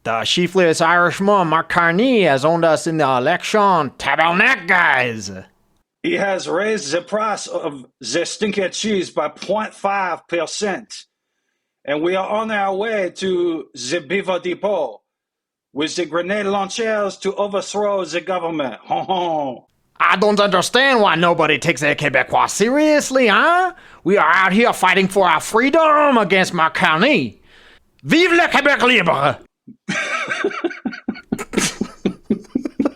The chiefliest Irishman, Mark Carney, has owned us in the election. Tabernacle, guys. He has raised the price of the stinky cheese by 0.5%. And we are on our way to the Beaver Depot with the grenade launchers to overthrow the government. I don't understand why nobody takes the Quebecois seriously, huh? We are out here fighting for our freedom against Mark Carney. Vive le Québec libre!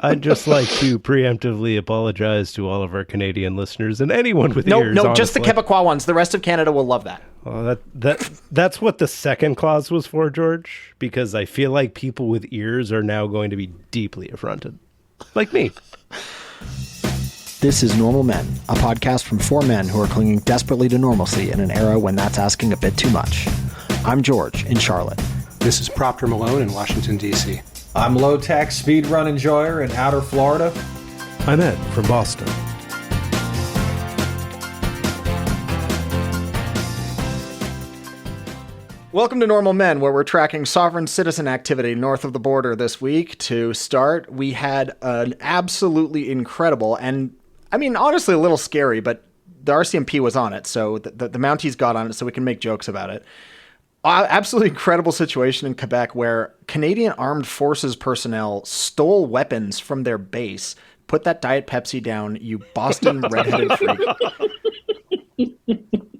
I'd just like to preemptively apologize to all of our Canadian listeners and anyone with ears. No, just the Quebecois ones. The rest of Canada will love that. Well, that's what the second clause was for, George, because I feel like people with ears are now going to be deeply affronted. Like me. This is Normal Men, a podcast from four men who are clinging desperately to normalcy in an era when that's asking a bit too much. I'm George in Charlotte. This is Proctor Malone in Washington, D.C. I'm low-tax speed run enjoyer in outer Florida. I'm Ed from Boston. Welcome to Normal Men, where we're tracking sovereign citizen activity north of the border this week. To start, we had an absolutely incredible and, I mean, honestly a little scary, but the RCMP was on it, so the Mounties got on it so we can make jokes about it. Absolutely incredible situation in Quebec where Canadian Armed Forces personnel stole weapons from their base. Put that Diet Pepsi down, you Boston redheaded freak.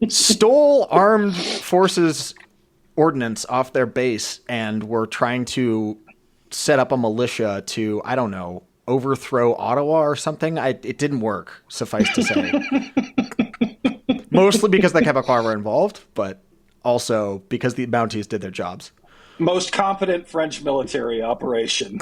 Stole Armed Forces ordnance off their base and were trying to set up a militia to, I don't know, overthrow Ottawa or something. It didn't work, suffice to say. Mostly because the Quebecois were involved, but also because the Mounties did their jobs. Most competent French military operation.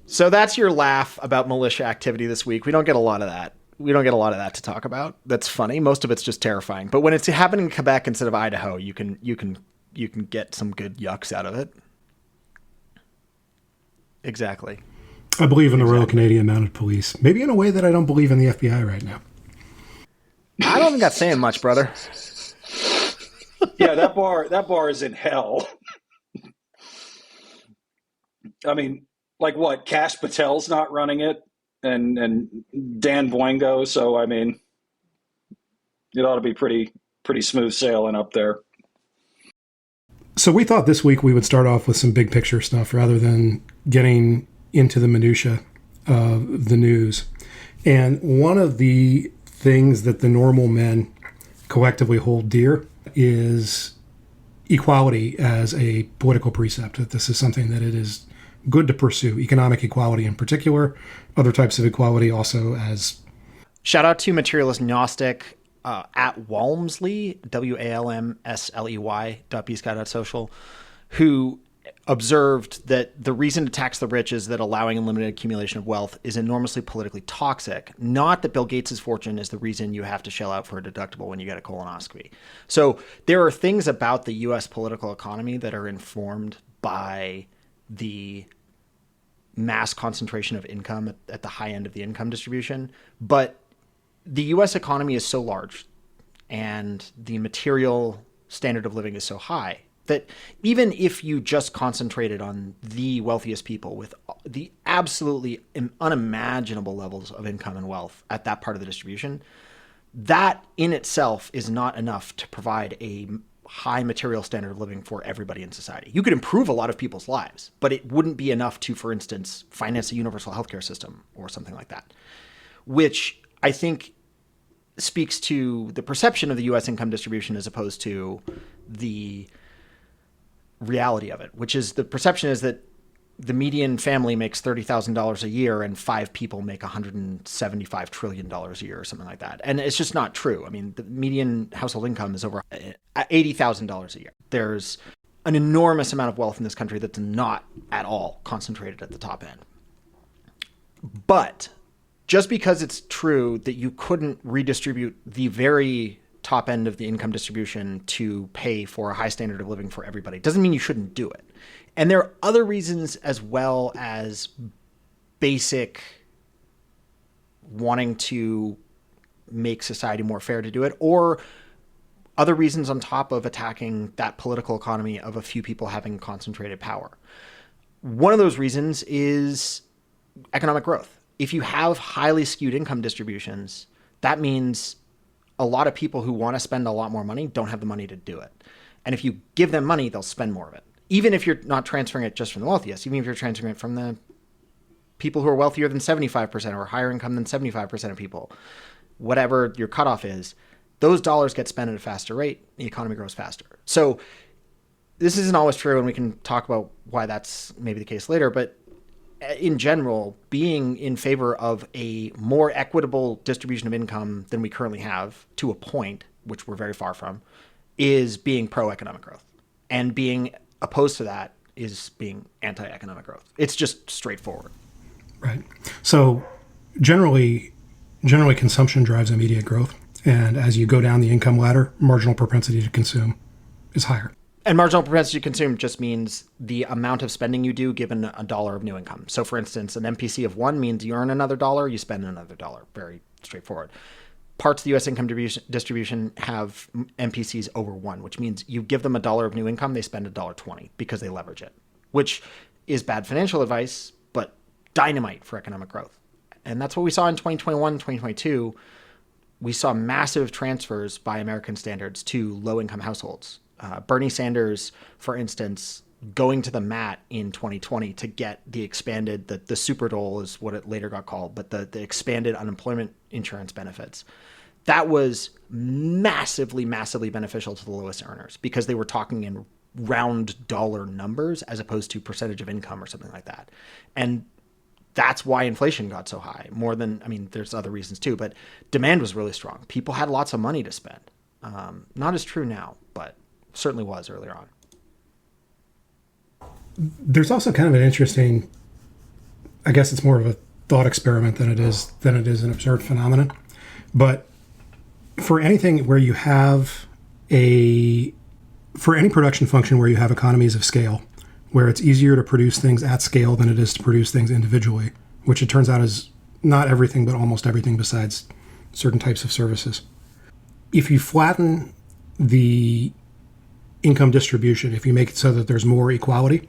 So that's your laugh about militia activity this week. We don't get a lot of that. We don't get a lot of that to talk about. That's funny. Most of it's just terrifying. But when it's happening in Quebec instead of Idaho, you can get some good yucks out of it. Exactly. I believe in the Royal Canadian Mounted Police. Maybe in a way that I don't believe in the FBI right now. I don't think that's saying much, brother. Yeah, that bar is in hell. I mean, like what? Cash Patel's not running it, and Dan Boingo. So I mean, it ought to be pretty smooth sailing up there. So we thought this week we would start off with some big picture stuff rather than getting into the minutia of the news. And one of the things that the normal men collectively hold dear is equality as a political precept, that this is something that it is good to pursue, economic equality in particular, other types of equality also as... Shout out to Materialist Gnostic at Walmsley, WALMSLEY.bsky.social, who observed that the reason to tax the rich is that allowing unlimited accumulation of wealth is enormously politically toxic, not that Bill Gates' fortune is the reason you have to shell out for a deductible when you get a colonoscopy. So there are things about the U.S. political economy that are informed by the mass concentration of income at the high end of the income distribution. But the U.S. economy is so large and the material standard of living is so high that even if you just concentrated on the wealthiest people with the absolutely unimaginable levels of income and wealth at that part of the distribution, that in itself is not enough to provide a high material standard of living for everybody in society. You could improve a lot of people's lives, but it wouldn't be enough to, for instance, finance a universal healthcare system or something like that, which I think speaks to the perception of the U.S. income distribution as opposed to the reality of it, which is the perception is that the median family makes $30,000 a year and 5 people make $175 trillion a year or something like that. And it's just not true. I mean, the median household income is over $80,000 a year. There's an enormous amount of wealth in this country that's not at all concentrated at the top end. But just because it's true that you couldn't redistribute the very top end of the income distribution to pay for a high standard of living for everybody doesn't mean you shouldn't do it. And there are other reasons as well as basic wanting to make society more fair to do it, or other reasons on top of attacking that political economy of a few people having concentrated power. One of those reasons is economic growth. If you have highly skewed income distributions, that means a lot of people who want to spend a lot more money don't have the money to do it. And if you give them money, they'll spend more of it. Even if you're not transferring it just from the wealthiest, even if you're transferring it from the people who are wealthier than 75% or higher income than 75% of people, whatever your cutoff is, those dollars get spent at a faster rate, the economy grows faster. So this isn't always true, and we can talk about why that's maybe the case later, but in general, being in favor of a more equitable distribution of income than we currently have, to a point, which we're very far from, is being pro-economic growth. And being opposed to that is being anti-economic growth. It's just straightforward. Right. So generally consumption drives immediate growth. And as you go down the income ladder, marginal propensity to consume is higher. And marginal propensity to consume just means the amount of spending you do given a dollar of new income. So for instance, an MPC of 1 means you earn another dollar, you spend another dollar. Very straightforward. Parts of the U.S. income distribution have MPCs over 1, which means you give them a dollar of new income, they spend $1.20 because they leverage it, which is bad financial advice, but dynamite for economic growth. And that's what we saw in 2021, 2022. We saw massive transfers by American standards to low-income households. Bernie Sanders, for instance, going to the mat in 2020 to get the expanded, the super dole is what it later got called, but the expanded unemployment insurance benefits. That was massively, massively beneficial to the lowest earners because they were talking in round dollar numbers as opposed to percentage of income or something like that. And that's why inflation got so high. More than, I mean, there's other reasons too, but demand was really strong. People had lots of money to spend. Not as true now, but certainly was earlier on. There's also kind of an interesting, I guess it's more of a thought experiment than it is an observed phenomenon. But for anything where you have for any production function where you have economies of scale, where it's easier to produce things at scale than it is to produce things individually, which it turns out is not everything, but almost everything besides certain types of services. If you flatten the income distribution, if you make it so that there's more equality,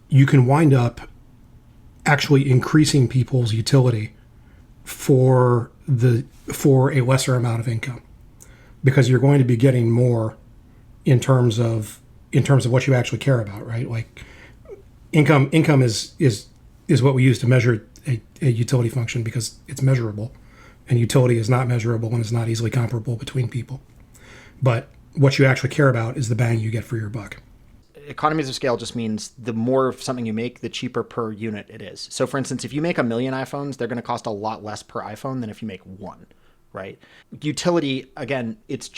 you can wind up actually increasing people's utility for a lesser amount of income, because you're going to be getting more in terms of what you actually care about, right? Like income is what we use to measure a utility function because it's measurable, and utility is not measurable and is not easily comparable between people. But what you actually care about is the bang you get for your buck. Economies of scale just means the more of something you make, the cheaper per unit it is. So for instance, if you make 1 million iPhones, they're going to cost a lot less per iPhone than if you make one, right? Utility, again, it's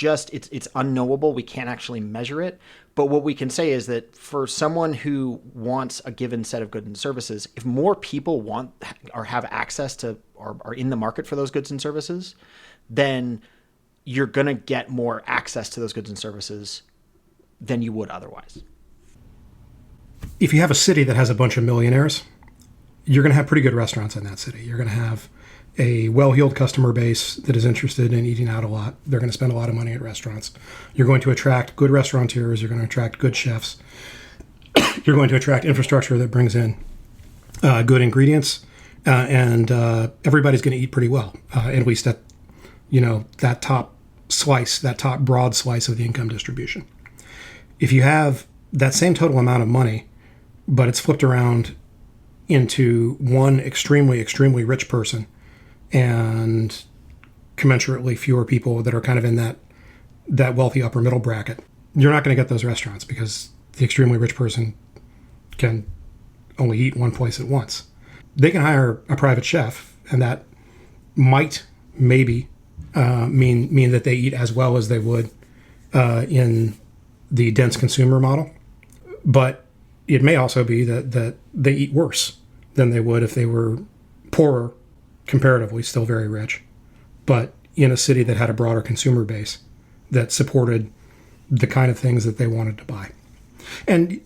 unknowable. We can't actually measure it. But what we can say is that for someone who wants a given set of goods and services, if more people want or have access to or are in the market for those goods and services, then you're going to get more access to those goods and services than you would otherwise. If you have a city that has a bunch of millionaires, you're going to have pretty good restaurants in that city. You're going to have a well-heeled customer base that is interested in eating out a lot. They're going to spend a lot of money at restaurants. You're going to attract good restaurateurs. You're going to attract good chefs. You're going to attract infrastructure that brings in good ingredients, and everybody's going to eat pretty well, at least at that top slice, that top broad slice of the income distribution. If you have that same total amount of money, but it's flipped around into one extremely, extremely rich person and commensurately fewer people that are kind of in that wealthy upper middle bracket, you're not going to get those restaurants because the extremely rich person can only eat one place at once. They can hire a private chef, and that might maybe mean that they eat as well as they would in the dense consumer model. But it may also be that they eat worse than they would if they were poorer, comparatively, still very rich, but in a city that had a broader consumer base that supported the kind of things that they wanted to buy. And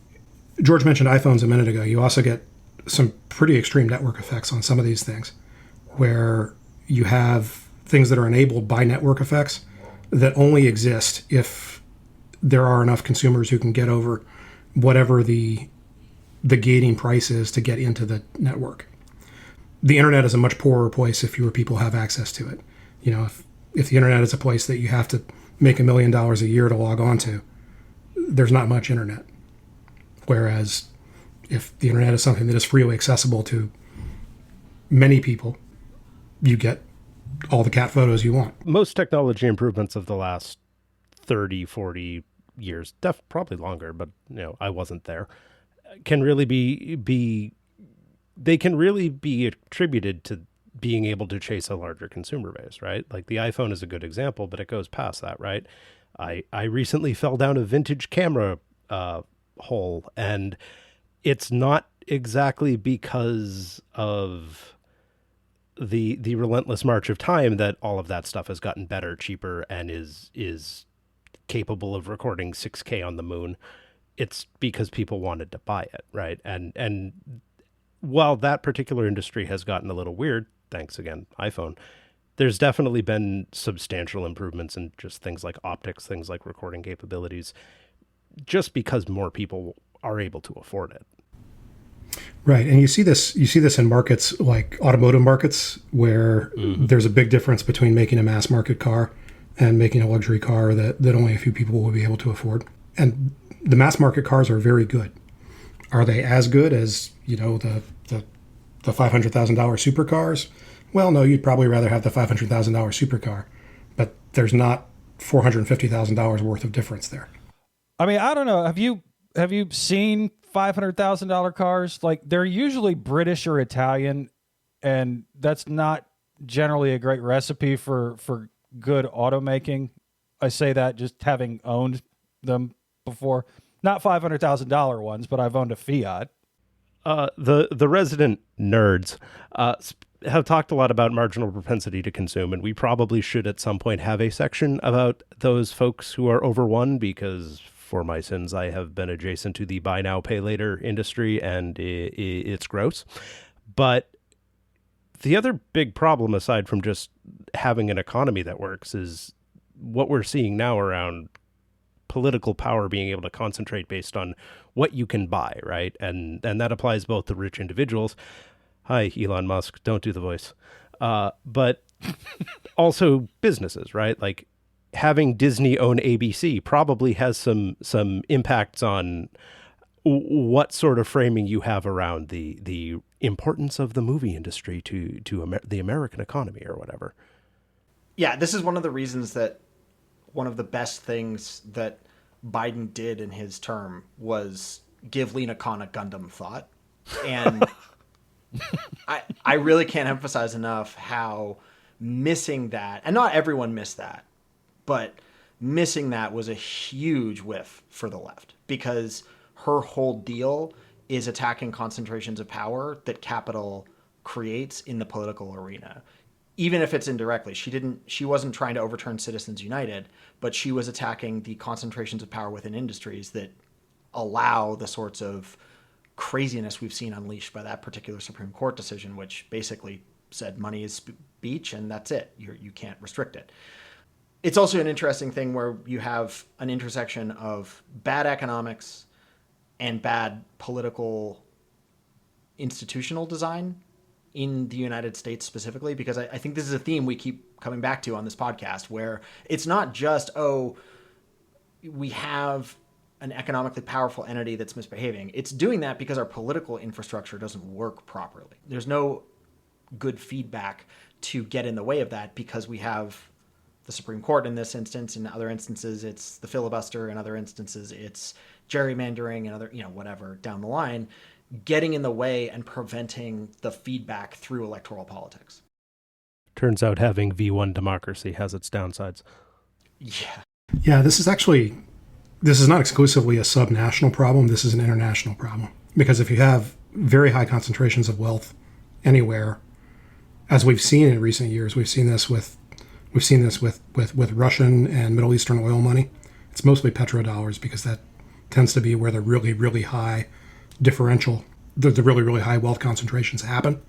George mentioned iPhones a minute ago. You also get some pretty extreme network effects on some of these things, where you have things that are enabled by network effects, that only exist if there are enough consumers who can get over whatever the gating price is to get into the network. The internet is a much poorer place if fewer people have access to it. You know, if the internet is a place that you have to make $1 million a year to log on to, there's not much internet. Whereas if the internet is something that is freely accessible to many people, you get all the cat photos you want. Most technology improvements of the last 30, 40 years, probably longer, but I wasn't there, can really be attributed to being able to chase a larger consumer base, right? Like the iPhone is a good example, but it goes past that, right? I recently fell down a vintage camera hole, and it's not exactly because of the relentless march of time that all of that stuff has gotten better, cheaper, and is capable of recording 6K on the moon. It's because people wanted to buy it, right? And while that particular industry has gotten a little weird, thanks again, iPhone, there's definitely been substantial improvements in just things like optics, things like recording capabilities, just because more people are able to afford it. Right. And you see this in markets like automotive markets where there's a big difference between making a mass market car and making a luxury car that only a few people will be able to afford. And the mass market cars are very good. Are they as good as, the $500,000 supercars? Well, no, you'd probably rather have the $500,000 supercar, but there's not $450,000 worth of difference there. I mean, I don't know. Have you seen $500,000 cars? Like, they're usually British or Italian, and that's not generally a great recipe for good automaking. I say that just having owned them before. Not $500,000 ones, but I've owned a Fiat. The resident nerds have talked a lot about marginal propensity to consume, and we probably should at some point have a section about those folks who are over one, because for my sins, I have been adjacent to the buy now, pay later industry, and it's gross. But the other big problem, aside from just having an economy that works, is what we're seeing now around political power being able to concentrate based on what you can buy, right? And that applies both to rich individuals. Hi, Elon Musk, don't do the voice. But also businesses, right? Like having Disney own ABC probably has some impacts on what sort of framing you have around the importance of the movie industry to the American economy or whatever. Yeah, this is one of the reasons that one of the best things that Biden did in his term was give Lena Khan a Gundam thought. And I really can't emphasize enough how missing that, and not everyone missed that, but missing that was a huge whiff for the left, because her whole deal is attacking concentrations of power that capital creates in the political arena. Even if it's indirectly, she wasn't trying to overturn Citizens United, but she was attacking the concentrations of power within industries that allow the sorts of craziness we've seen unleashed by that particular Supreme Court decision, which basically said money is speech and that's it. You can't restrict it. It's also an interesting thing where you have an intersection of bad economics and bad political institutional design in the United States specifically, because I think this is a theme we keep coming back to on this podcast, where it's not just, we have an economically powerful entity that's misbehaving. It's doing that because our political infrastructure doesn't work properly. There's no good feedback to get in the way of that, because we have the Supreme Court in this instance. In other instances, it's the filibuster. In other instances, it's gerrymandering and other, whatever down the line, getting in the way and preventing the feedback through electoral politics. Turns out having V1 democracy has its downsides. Yeah, this is not exclusively a subnational problem. This is an international problem. Because if you have very high concentrations of wealth anywhere, as we've seen in recent years, we've seen this with Russian and Middle Eastern oil money. It's mostly petrodollars, because that tends to be where the really, really high differential, the really, really high wealth concentrations happen.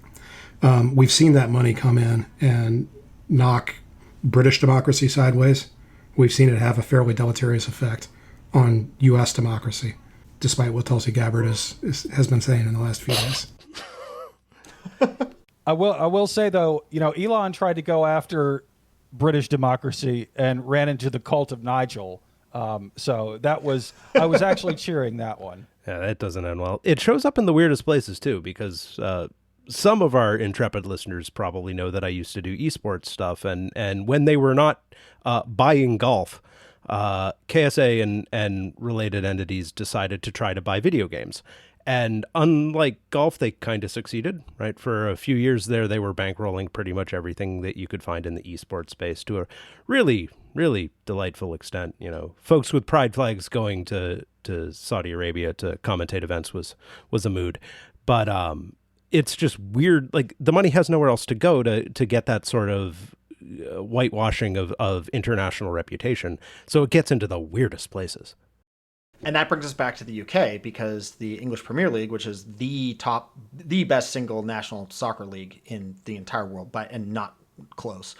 We've seen that money come in and knock British democracy sideways we've seen it have a fairly deleterious effect on U.S. democracy, despite what Tulsi Gabbard has been saying in the last few days. I will say, though, Elon tried to go after British democracy and ran into the cult of Nigel. So I was actually cheering that one. Yeah, that doesn't end well. It shows up in the weirdest places, too, because some of our intrepid listeners probably know that I used to do esports stuff. And when they were not buying golf, KSA and related entities decided to try to buy video games. And unlike golf, they kind of succeeded, right? For a few years there, they were bankrolling pretty much everything that you could find in the esports space to a really, really delightful extent. Folks with pride flags going to Saudi Arabia to commentate events was a mood. But it's just weird. Like, the money has nowhere else to go to get that sort of whitewashing of international reputation. So it gets into the weirdest places. And that brings us back to the UK, because the English Premier League, which is the best single national soccer league in the entire world, and not close,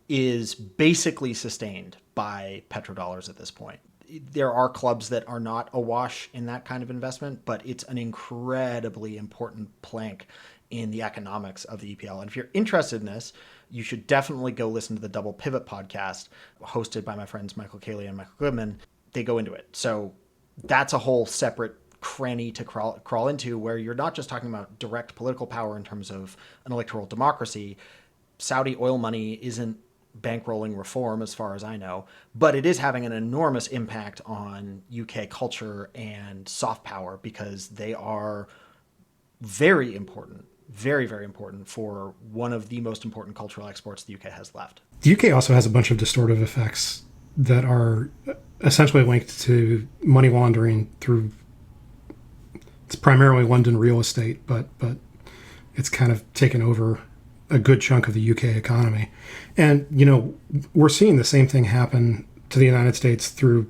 is basically sustained by petrodollars at this point. There are clubs that are not awash in that kind of investment, but it's an incredibly important plank in the economics of the EPL. And if you're interested in this, you should definitely go listen to the Double Pivot podcast hosted by my friends Michael Cayley and Michael Goodman. They go into it. So that's a whole separate cranny to crawl into, where you're not just talking about direct political power in terms of an electoral democracy. Saudi oil money isn't bankrolling reform, as far as I know, but it is having an enormous impact on UK culture and soft power, because they are very important, very, very important for one of the most important cultural exports the UK has left. The UK also has a bunch of distortive effects that are essentially linked to money laundering through, it's primarily London real estate, but it's kind of taken over a good chunk of the UK economy. And, we're seeing the same thing happen to the United States through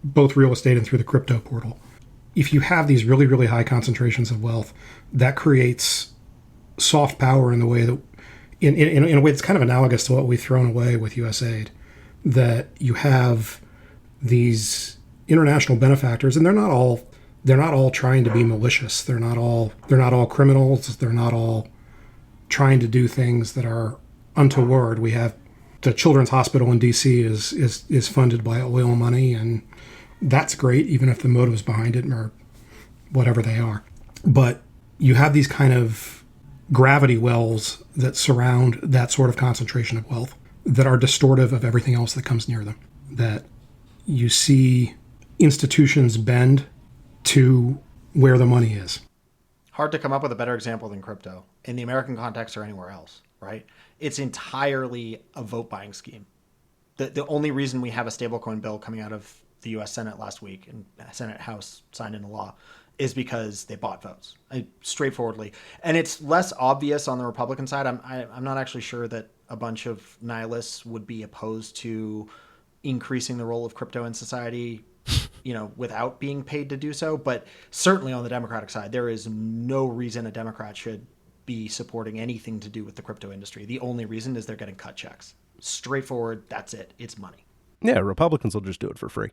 both real estate and through the crypto portal. If you have these really, really high concentrations of wealth, that creates soft power in the way that, in a way that's kind of analogous to what we've thrown away with USAID, that you have these international benefactors, and they're not all trying to be malicious. They're not all criminals. They're not all trying to do things that are untoward. We have the Children's Hospital in DC is funded by oil money, and that's great, even if the motives behind it are whatever they are. But you have these kind of gravity wells that surround that sort of concentration of wealth that are distortive of everything else that comes near them. That you see institutions bend to where the money is. Hard to come up with a better example than crypto in the American context or anywhere else, right? It's entirely a vote buying scheme. The only reason we have a stablecoin bill coming out of the U.S. Senate last week, and Senate House signed into law, is because they bought votes, straightforwardly. And it's less obvious on the Republican side. I'm not actually sure that a bunch of nihilists would be opposed to increasing the role of crypto in society, without being paid to do so. But certainly on the Democratic side, there is no reason a Democrat should be supporting anything to do with the crypto industry. The only reason is they're getting cut checks. Straightforward. That's it. It's money. Yeah, Republicans will just do it for free.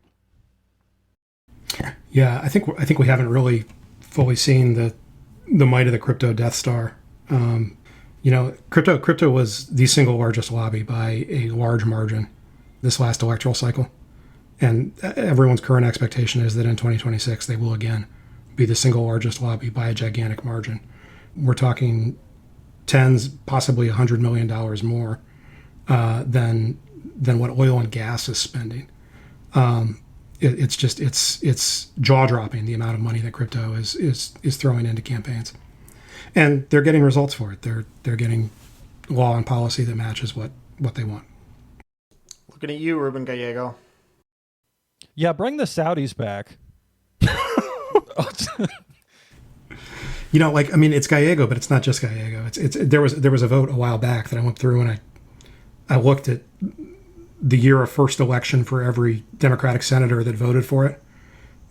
Yeah, I think we haven't really fully seen the might of the crypto Death Star. Crypto was the single largest lobby by a large margin this last electoral cycle, and everyone's current expectation is that in 2026 they will again be the single largest lobby by a gigantic margin. We're talking tens, possibly $100 million more than what oil and gas is spending. It's jaw dropping the amount of money that crypto is throwing into campaigns, and they're getting results for it. They're getting law and policy that matches what they want. Looking at you, Ruben Gallego. Yeah, bring the Saudis back. It's Gallego, but it's not just Gallego. There was a vote a while back that I went through, and I looked at the year of first election for every Democratic senator that voted for it,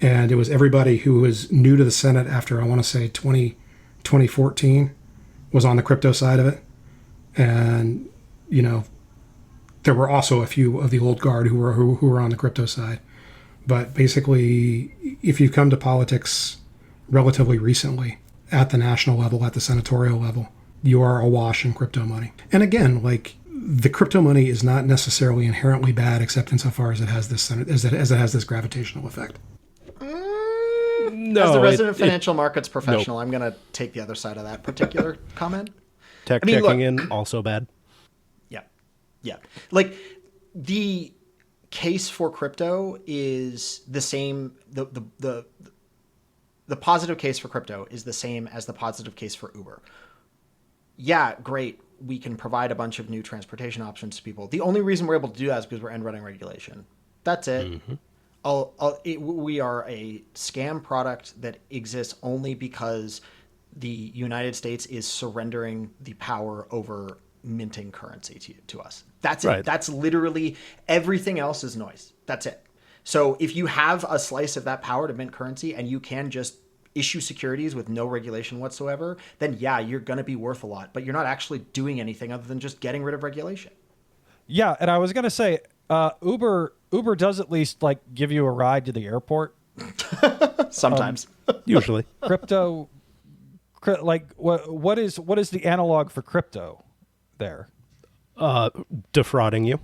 and it was everybody who was new to the Senate after, I want to say 2014 was on the crypto side of it. And There were also a few of the old guard who were on the crypto side. But basically, if you've come to politics relatively recently at the national level, at the senatorial level, you are awash in crypto money. And again, like, the crypto money is not necessarily inherently bad, except insofar as it has this gravitational effect. No, as the resident financial markets professional, nope. I'm going to take the other side of that particular comment. Tech checking in, also bad. Yeah. Like, the case for crypto is the same. The positive case for crypto is the same as the positive case for Uber. Yeah, great. We can provide a bunch of new transportation options to people. The only reason we're able to do that is because we're end running regulation. That's it. Mm-hmm. We are a scam product that exists only because the United States is surrendering the power over minting currency to us. That's it. That's literally, everything else is noise. That's it. So if you have a slice of that power to mint currency and you can just issue securities with no regulation whatsoever, then yeah, you're going to be worth a lot, but you're not actually doing anything other than just getting rid of regulation. Yeah. And I was going to say, Uber does at least like give you a ride to the airport. Sometimes. Usually. Crypto, like what is the analog for crypto there? Defrauding you.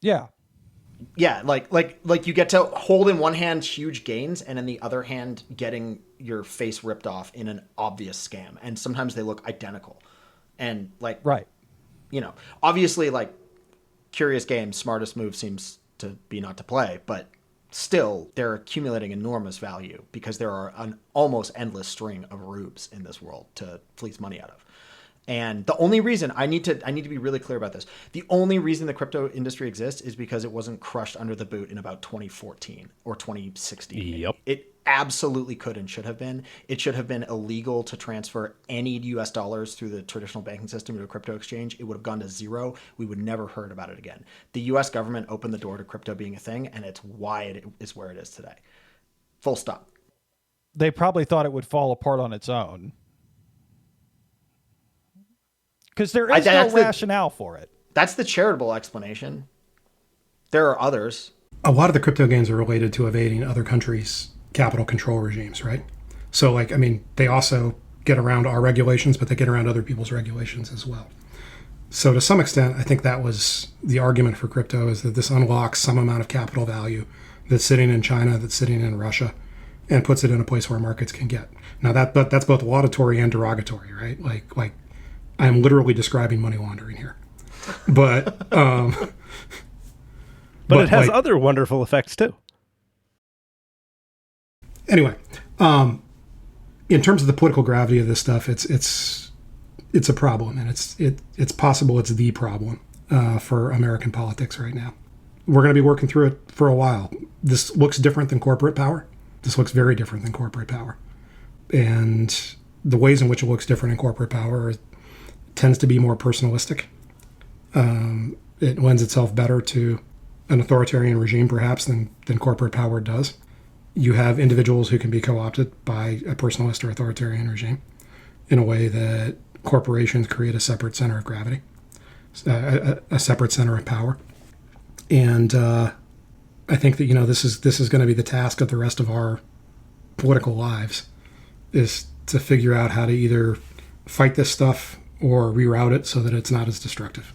Yeah. Yeah, like you get to hold in one hand huge gains and in the other hand getting your face ripped off in an obvious scam. And sometimes they look identical. And like, right. You know, obviously, like, curious game, smartest move seems to be not to play, but still they're accumulating enormous value because there are an almost endless string of rubes in this world to fleece money out of. And the only reason I need to be really clear about this. The only reason the crypto industry exists is because it wasn't crushed under the boot in about 2014 or 2016. Yep. It absolutely could and should have been. It should have been illegal to transfer any US dollars through the traditional banking system to a crypto exchange. It would have gone to zero. We would never heard about it again. The US government opened the door to crypto being a thing, and it's why it is where it is today. Full stop. They probably thought it would fall apart on its own. Because there is no rationale for it. That's the charitable explanation. There are others. A lot of the crypto gains are related to evading other countries' capital control regimes, right? So, like, I mean, they also get around our regulations, but they get around other people's regulations as well. So to some extent, I think that was the argument for crypto, is that this unlocks some amount of capital value that's sitting in China, that's sitting in Russia, and puts it in a place where markets can get. Now, that's both laudatory and derogatory, right? Like I'm literally describing money laundering here, but but it has other wonderful effects too. Anyway, in terms of the political gravity of this stuff, it's a problem, and it's possible it's the problem for American politics right now. We're going to be working through it for a while. This looks different than corporate power. This looks very different than corporate power, and the ways in which it looks different in corporate power tends to be more personalistic. It lends itself better to an authoritarian regime, perhaps, than corporate power does. You have individuals who can be co-opted by a personalist or authoritarian regime in a way that corporations create a separate center of gravity, a separate center of power. And I think that, this is going to be the task of the rest of our political lives, is to figure out how to either fight this stuff or reroute it so that it's not as destructive.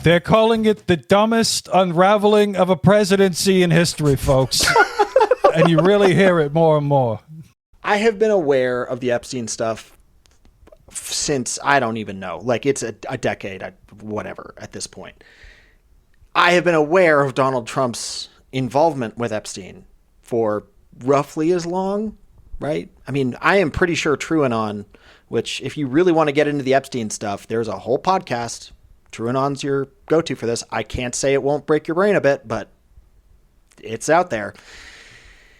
They're calling it the dumbest unraveling of a presidency in history, folks. And you really hear it more and more. I have been aware of the Epstein stuff since, I don't even know, like it's a decade, whatever, at this point. I have been aware of Donald Trump's involvement with Epstein for roughly as long, right? I mean, I am pretty sure TrueAnon, which if you really want to get into the Epstein stuff, there's a whole podcast. TrueAnon's your go-to for this. I can't say it won't break your brain a bit, but it's out there.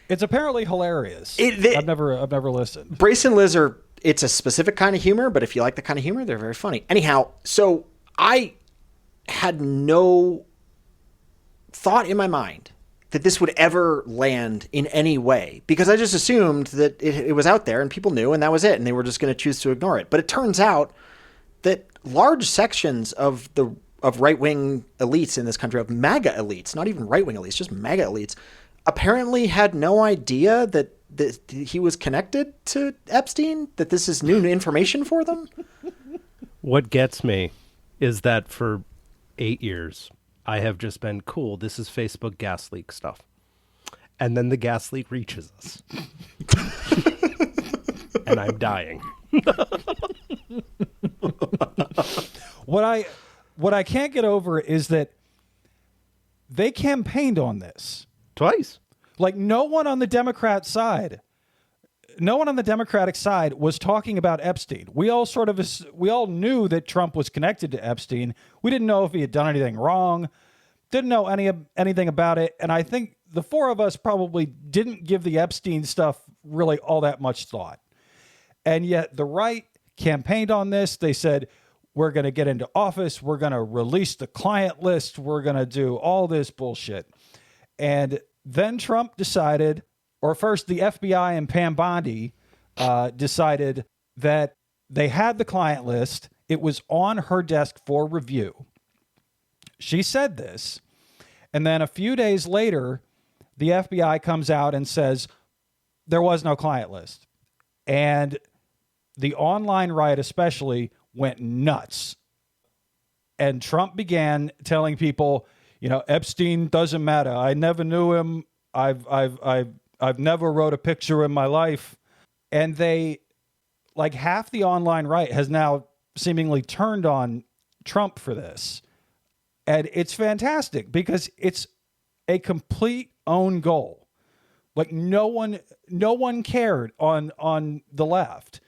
It's apparently hilarious. I've never listened. Brace and Liz it's a specific kind of humor, but if you like the kind of humor, they're very funny. Anyhow, so I had no thought in my mind that this would ever land in any way, because I just assumed that it was out there and people knew and that was it, and they were just going to choose to ignore it. But it turns out that large sections of right-wing elites in this country, of MAGA elites, not even right-wing elites, just MAGA elites, apparently had no idea that he was connected to Epstein, that this is new information for them. What gets me is that for 8 years, I have just been, cool, this is Facebook gas leak stuff. And then the gas leak reaches us. And I'm dying. What I can't get over is that they campaigned on this. Twice. Like, no one on the Democratic side was talking about Epstein. We all knew that Trump was connected to Epstein. We didn't know if he had done anything wrong, didn't know anything about it. And I think the four of us probably didn't give the Epstein stuff really all that much thought. And yet the right campaigned on this. They said, we're going to get into office. We're going to release the client list. We're going to do all this bullshit. And then Trump decided, or first the FBI and Pam Bondi decided that they had the client list. It was on her desk for review. She said this. And then a few days later, the FBI comes out and says there was no client list. And the online right especially went nuts. And Trump began telling people, Epstein doesn't matter. I never knew him. I've never wrote a picture in my life. And they, like, half the online right has now seemingly turned on Trump for this. And it's fantastic because it's a complete own goal. Like, no one cared on the left.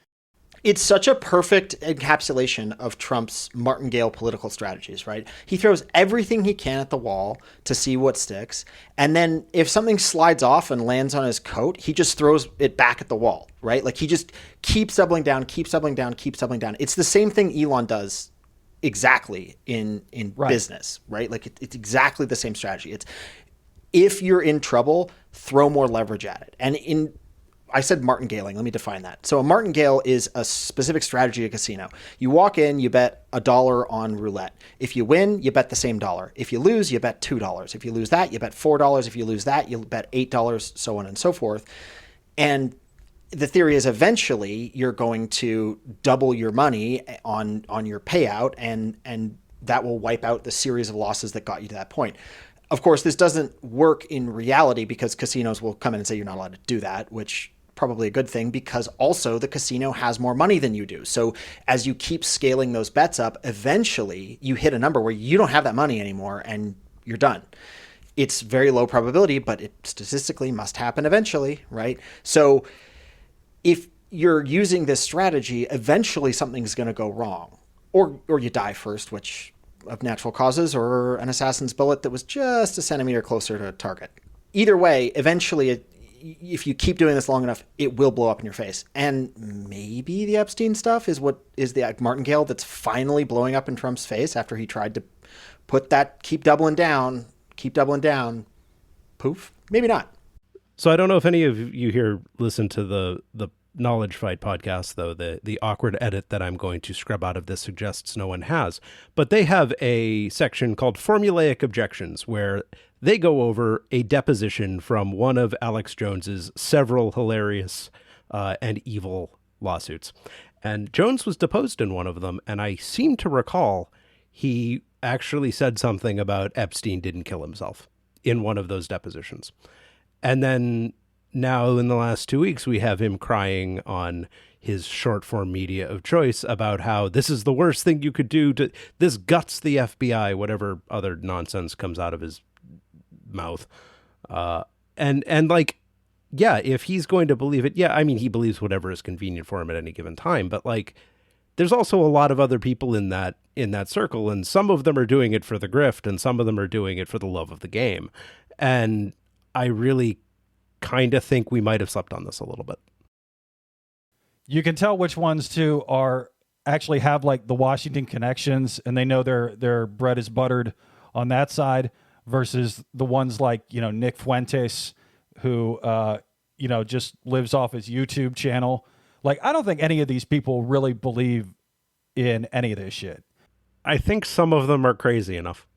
It's such a perfect encapsulation of Trump's martingale political strategies, right? He throws everything he can at the wall to see what sticks. And then if something slides off and lands on his coat, he just throws it back at the wall, right? Like, he just keeps doubling down, keeps doubling down, keeps doubling down. It's the same thing Elon does exactly in right. business, right? Like, it's exactly the same strategy. It's, if you're in trouble, throw more leverage at it. And I said martingaling. Let me define that. So a martingale is a specific strategy at a casino. You walk in, you bet $1 on roulette. If you win, you bet the same dollar. If you lose, you bet $2. If you lose that, you bet $4. If you lose that, you bet $8, so on and so forth. And the theory is eventually you're going to double your money on your payout, and that will wipe out the series of losses that got you to that point. Of course, this doesn't work in reality because casinos will come in and say you're not allowed to do that, which probably a good thing, because also the casino has more money than you do. So as you keep scaling those bets up, eventually you hit a number where you don't have that money anymore and you're done. It's very low probability, but it statistically must happen eventually, right? So if you're using this strategy, eventually something's going to go wrong, or you die first, which of natural causes, or an assassin's bullet that was just a centimeter closer to a target. Either way, eventually if you keep doing this long enough, it will blow up in your face. And maybe the Epstein stuff is what is the martingale that's finally blowing up in Trump's face after he tried to put that keep doubling down, poof. Maybe not. So I don't know if any of you here listen to the Knowledge Fight podcast, though. The awkward edit that I'm going to scrub out of this suggests no one has. But they have a section called Formulaic Objections, where they go over a deposition from one of Alex Jones's several hilarious and evil lawsuits. And Jones was deposed in one of them, and I seem to recall he actually said something about Epstein didn't kill himself in one of those depositions. And then now in the last 2 weeks, we have him crying on his short form media of choice about how this is the worst thing you could do, to this guts the FBI, whatever other nonsense comes out of his mouth. And like, yeah, if he's going to believe it, yeah, I mean, he believes whatever is convenient for him at any given time. But like, there's also a lot of other people in that circle, and some of them are doing it for the grift, and some of them are doing it for the love of the game. And I really kind of think we might have slept on this a little bit. You can tell which ones too are actually have like the Washington connections, and they know their bread is buttered on that side, versus the ones like, Nick Fuentes, who, just lives off his YouTube channel. Like, I don't think any of these people really believe in any of this shit. I think some of them are crazy enough.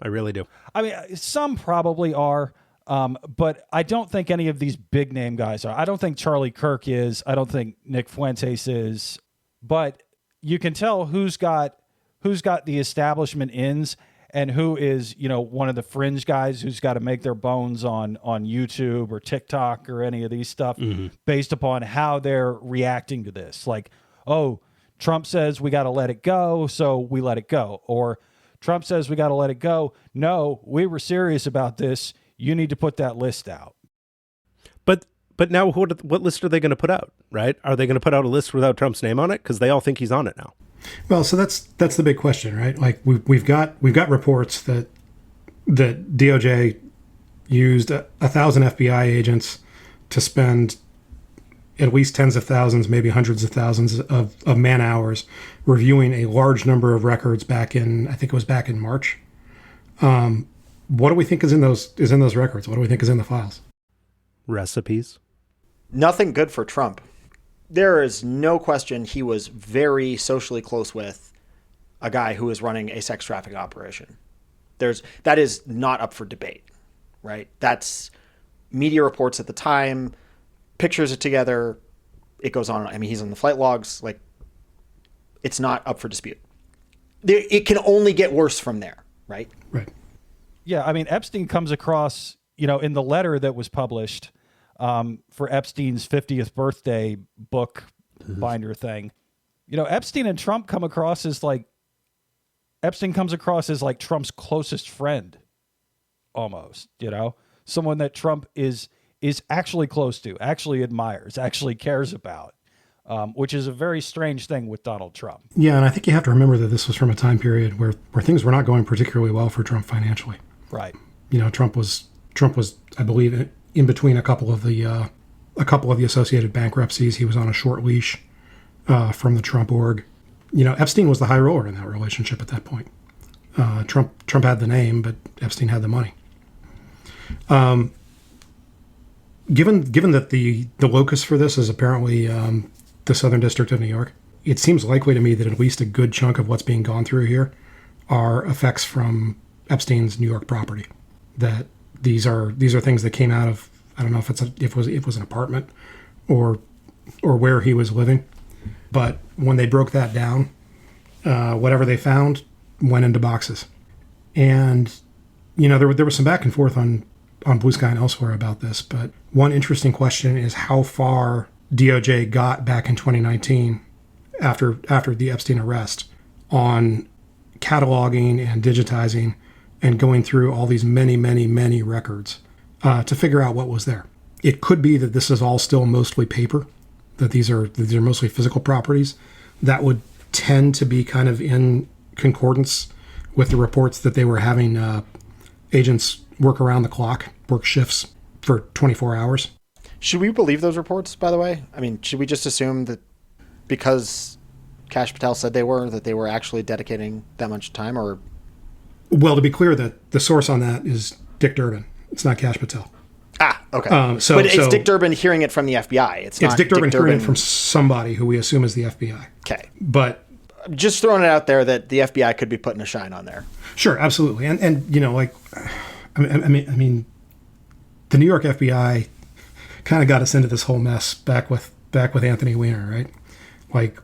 I really do. I mean, some probably are, but I don't think any of these big name guys are. I don't think Charlie Kirk is. I don't think Nick Fuentes is. But you can tell who's got the establishment ins and who is, one of the fringe guys who's got to make their bones on YouTube or TikTok or any of these stuff based upon how they're reacting to this. Like, oh, Trump says we got to let it go, so we let it go. Or Trump says we got to let it go. No, we were serious about this. You need to put that list out. But now what list are they going to put out, right? Are they going to put out a list without Trump's name on it? Because they all think he's on it now. Well, so that's the big question, right? Like we've got reports that DOJ used 1,000 FBI agents to spend at least tens of thousands, maybe hundreds of thousands of man hours reviewing a large number of records back in March. What do we think is in those records? What do we think is in the files? Recipes. Nothing good for Trump. There is no question he was very socially close with a guy who was running a sex trafficking operation. That is not up for debate, right? That's media reports at the time, pictures it together. It goes on. I mean, he's on the flight logs. Like, it's not up for dispute. It can only get worse from there, right? Right. Yeah, I mean, Epstein comes across, in the letter that was published for Epstein's 50th birthday book binder thing. Epstein and Trump comes across as like Trump's closest friend, almost, someone that Trump is actually close to, actually admires, actually cares about, which is a very strange thing with Donald Trump. Yeah, and I think you have to remember that this was from a time period where things were not going particularly well for Trump financially. Right. Trump was, I believe, in between a couple of the associated bankruptcies. He was on a short leash from the Trump org. Epstein was the high roller in that relationship at that point. Trump had the name, but Epstein had the money. Given that the locus for this is apparently the Southern District of New York, it seems likely to me that at least a good chunk of what's being gone through here are effects from Epstein's New York property. That these are things that came out of, I don't know if it was an apartment or where he was living, but when they broke that down, whatever they found went into boxes, and there was some back and forth on Blue Sky and elsewhere about this. But one interesting question is how far DOJ got back in 2019 after the Epstein arrest on cataloging and digitizing and going through all these many, many, many records to figure out what was there. It could be that this is all still mostly paper, that these are mostly physical properties that would tend to be kind of in concordance with the reports that they were having agents work around the clock, work shifts for 24 hours. Should we believe those reports, by the way? I mean, should we just assume that because Kash Patel said they were actually dedicating that much time? Or, well, to be clear, that the source on that is Dick Durbin. It's not Kash Patel. Ah, okay. But it's Dick Durbin hearing it from the FBI. It's not Dick Durbin hearing it from somebody who we assume is the FBI. Okay. But just throwing it out there that the FBI could be putting a shine on there. Sure, absolutely. And like, I mean, the New York FBI kind of got us into this whole mess back with Anthony Weiner, right?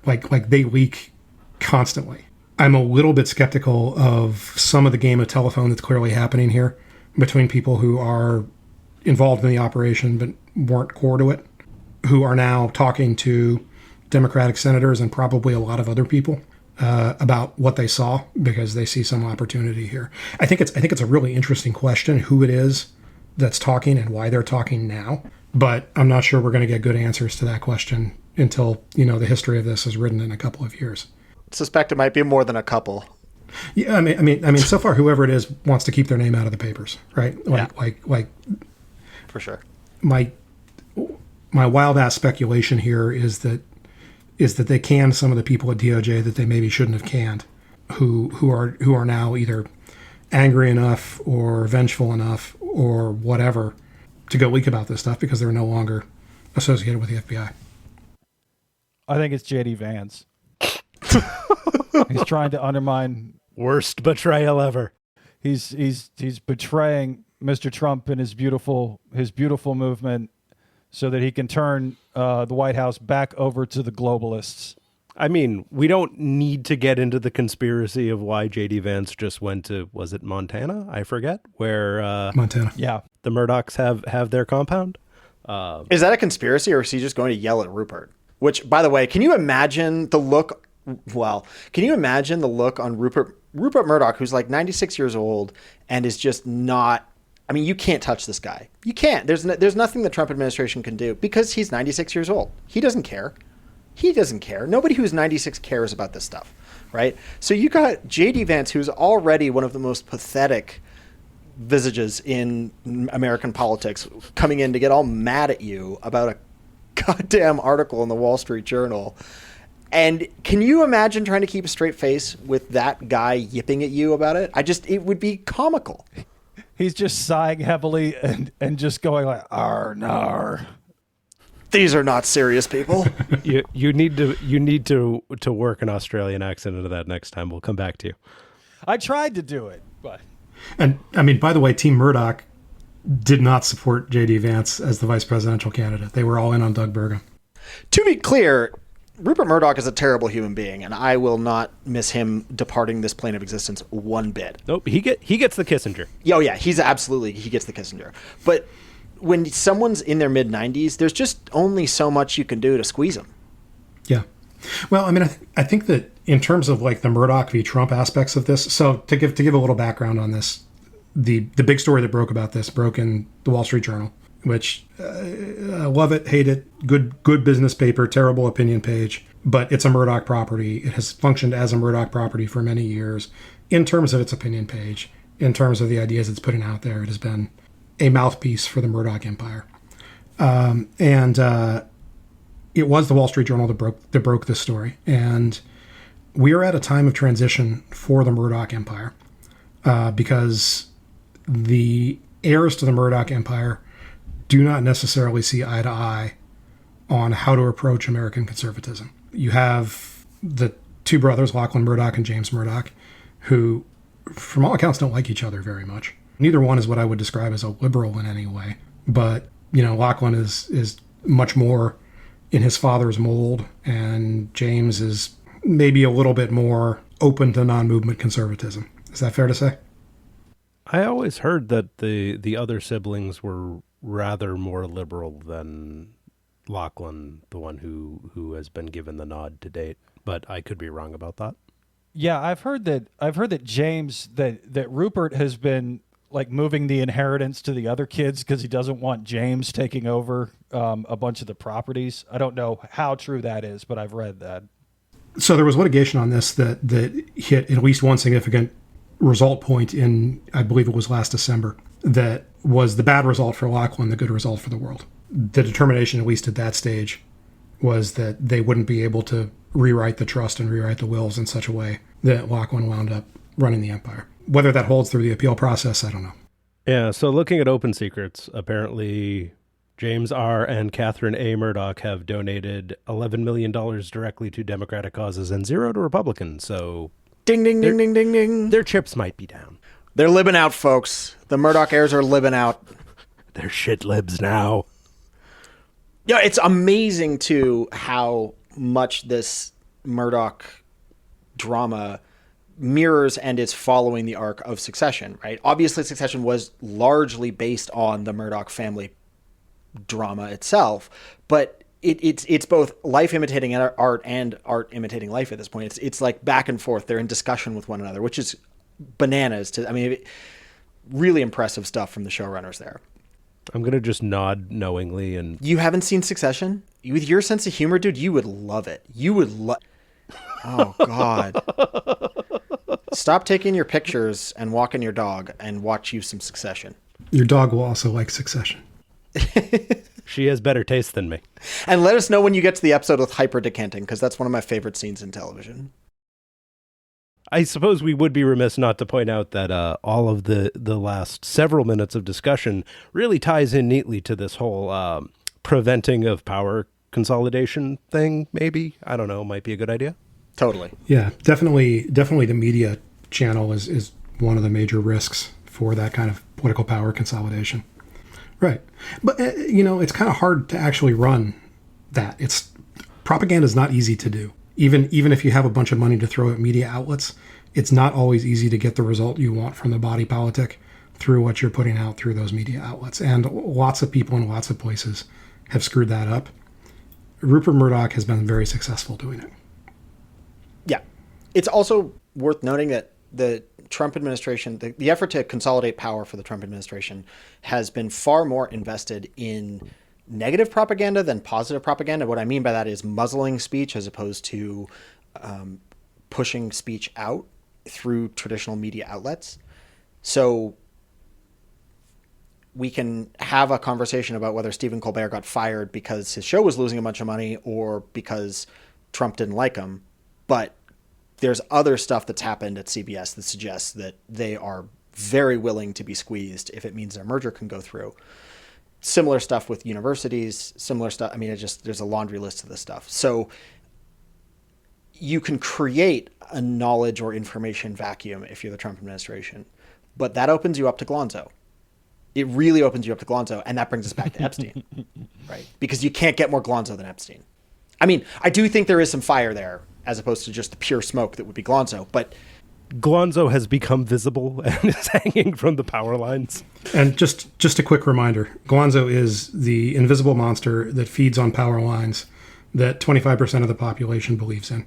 Like they leak constantly. I'm a little bit skeptical of some of the game of telephone that's clearly happening here between people who are involved in the operation but weren't core to it, who are now talking to Democratic senators and probably a lot of other people about what they saw because they see some opportunity here. I think it's a really interesting question who it is that's talking and why they're talking now. But I'm not sure we're going to get good answers to that question until the history of this is written in a couple of years. I suspect it might be more than a couple. Yeah, I mean, so far whoever it is wants to keep their name out of the papers, right? Like for sure. My wild ass speculation here is that they canned some of the people at DOJ that they maybe shouldn't have canned, who are now either angry enough or vengeful enough or whatever to go leak about this stuff because they're no longer associated with the FBI. I think it's J.D. Vance. He's trying to undermine. Worst betrayal ever. He's betraying Mr. Trump and his beautiful movement so that he can turn the White House back over to the globalists. I mean, we don't need to get into the conspiracy of why J.D. Vance just went to, was it Montana? I forget, where Montana. Yeah. the Murdochs have their compound. Is that a conspiracy, or is he just going to yell at Rupert? Which, by the way, can you imagine the look? Well, can you imagine the look on Rupert Murdoch, who's like 96 years old and is just not. I mean, you can't touch this guy. You can't. There's nothing the Trump administration can do because he's 96 years old. He doesn't care. He doesn't care. Nobody who's 96 cares about this stuff, right? So you got J.D. Vance, who's already one of the most pathetic visages in American politics, coming in to get all mad at you about a goddamn article in the Wall Street Journal. And can you imagine trying to keep a straight face with that guy yipping at you about it? It would be comical. He's just sighing heavily and just going like, "Arr, nar." These are not serious people. You need to work an Australian accent into that next time. We'll come back to you. I tried to do it, but And I mean, by the way, Team Murdoch did not support J.D. Vance as the vice presidential candidate. They were all in on Doug Burgum. To be clear, Rupert Murdoch is a terrible human being, and I will not miss him departing this plane of existence one bit. Nope, he gets the Kissinger. Oh yeah, he gets the Kissinger. But when someone's in their mid-90s, there's just only so much you can do to squeeze them. Yeah. Well, I mean, I think that in terms of like the Murdoch v. Trump aspects of this, so to give a little background on this, the big story that broke about this broke in the Wall Street Journal, which love it, hate it, good business paper, terrible opinion page, but it's a Murdoch property. It has functioned as a Murdoch property for many years. In terms of its opinion page, in terms of the ideas it's putting out there, it has been a mouthpiece for the Murdoch empire. It was the Wall Street Journal that broke this story. And we are at a time of transition for the Murdoch empire because the heirs to the Murdoch empire do not necessarily see eye to eye on how to approach American conservatism. You have the two brothers, Lachlan Murdoch and James Murdoch, who, from all accounts, don't like each other very much. Neither one is what I would describe as a liberal in any way. But, Lachlan is much more in his father's mold, and James is maybe a little bit more open to non-movement conservatism. Is that fair to say? I always heard that the other siblings were rather more liberal than Lachlan, the one who has been given the nod to date, but I could be wrong about that. yeah, I've heard that James that Rupert has been like moving the inheritance to the other kids because he doesn't want James taking over a bunch of the properties. I don't know how true that is, but I've read that. So there was litigation on this that hit at least one significant result point in, I believe it was last December, that was the bad result for Lachlan, the good result for the world. The determination, at least at that stage, was that they wouldn't be able to rewrite the trust and rewrite the wills in such a way that Lachlan wound up running the empire. Whether that holds through the appeal process, I don't know. Yeah, so looking at open secrets, apparently James R. and Catherine A. Murdoch have donated $11 million directly to Democratic causes and $0 to Republicans, so Ding, ding, ding, ding, ding, ding. their chips might be down. They're libbing out, folks. The Murdoch heirs are libbing out. They're shit libs now. Yeah, it's amazing, too, how much this Murdoch drama mirrors and is following the arc of Succession, right? Obviously, Succession was largely based on the Murdoch family drama itself, but it's both life imitating art and art imitating life at this point. It's like back and forth. They're in discussion with one another, which is bananas. Really impressive stuff from the showrunners there. I'm going to just nod knowingly. And You haven't seen Succession? With your sense of humor, dude, you would love it. You would love... Oh, God. Stop taking your pictures and walking your dog and watch you some Succession. Your dog will also like Succession. She has better taste than me. And let us know when you get to the episode with hyper decanting, because that's one of my favorite scenes in television. I suppose we would be remiss not to point out that all of the last several minutes of discussion really ties in neatly to this whole preventing of power consolidation thing, maybe. I don't know, might be a good idea. Totally. Yeah, definitely the media channel is one of the major risks for that kind of political power consolidation. Right. But, it's kind of hard to actually run that. Propaganda is not easy to do. Even if you have a bunch of money to throw at media outlets, it's not always easy to get the result you want from the body politic through what you're putting out through those media outlets. And lots of people in lots of places have screwed that up. Rupert Murdoch has been very successful doing it. Yeah. It's also worth noting that the Trump administration, the effort to consolidate power for the Trump administration has been far more invested in negative propaganda than positive propaganda. What I mean by that is muzzling speech as opposed to pushing speech out through traditional media outlets. So we can have a conversation about whether Stephen Colbert got fired because his show was losing a bunch of money or because Trump didn't like him. But there's other stuff that's happened at CBS that suggests that they are very willing to be squeezed if it means their merger can go through. Similar stuff with universities, similar stuff. I mean, there's a laundry list of this stuff. So you can create a knowledge or information vacuum if you're the Trump administration, but that opens you up to Glonzo. It really opens you up to Glonzo, and that brings us back to Epstein, right? Because you can't get more Glonzo than Epstein. I mean, I do think there is some fire there as opposed to just the pure smoke that would be Glonzo, but Glonzo has become visible and is hanging from the power lines. And just a quick reminder, Glonzo is the invisible monster that feeds on power lines that 25% of the population believes in.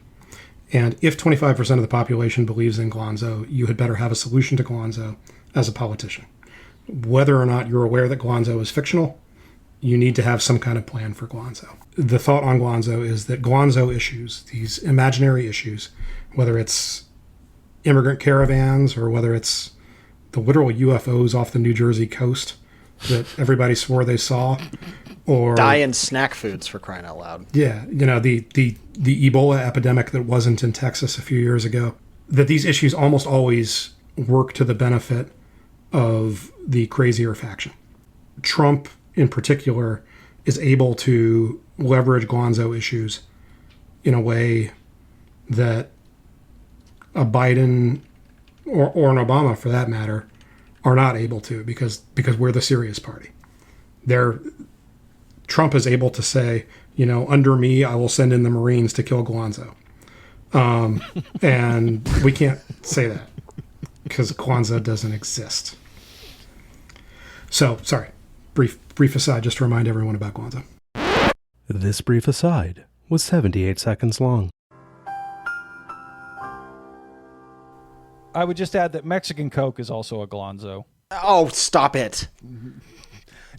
And if 25% of the population believes in Glonzo, you had better have a solution to Glonzo as a politician. Whether or not you're aware that Glonzo is fictional, you need to have some kind of plan for Glonzo. The thought on Glonzo is that Glonzo issues, these imaginary issues, whether it's immigrant caravans or whether it's the literal UFOs off the New Jersey coast that everybody swore they saw, or die-in snack foods, for crying out loud. Yeah, the Ebola epidemic that wasn't in Texas a few years ago, that these issues almost always work to the benefit of the crazier faction. Trump, in particular, is able to leverage Glonzo issues in a way that a Biden or an Obama, for that matter, are not able to because we're the serious party. Trump is able to say, under me, I will send in the Marines to kill Glonzo. And we can't say that because Glonzo doesn't exist. So, sorry, brief aside, just to remind everyone about Glonzo. This brief aside was 78 seconds long. I would just add that Mexican Coke is also a Glonzo. Oh, stop it.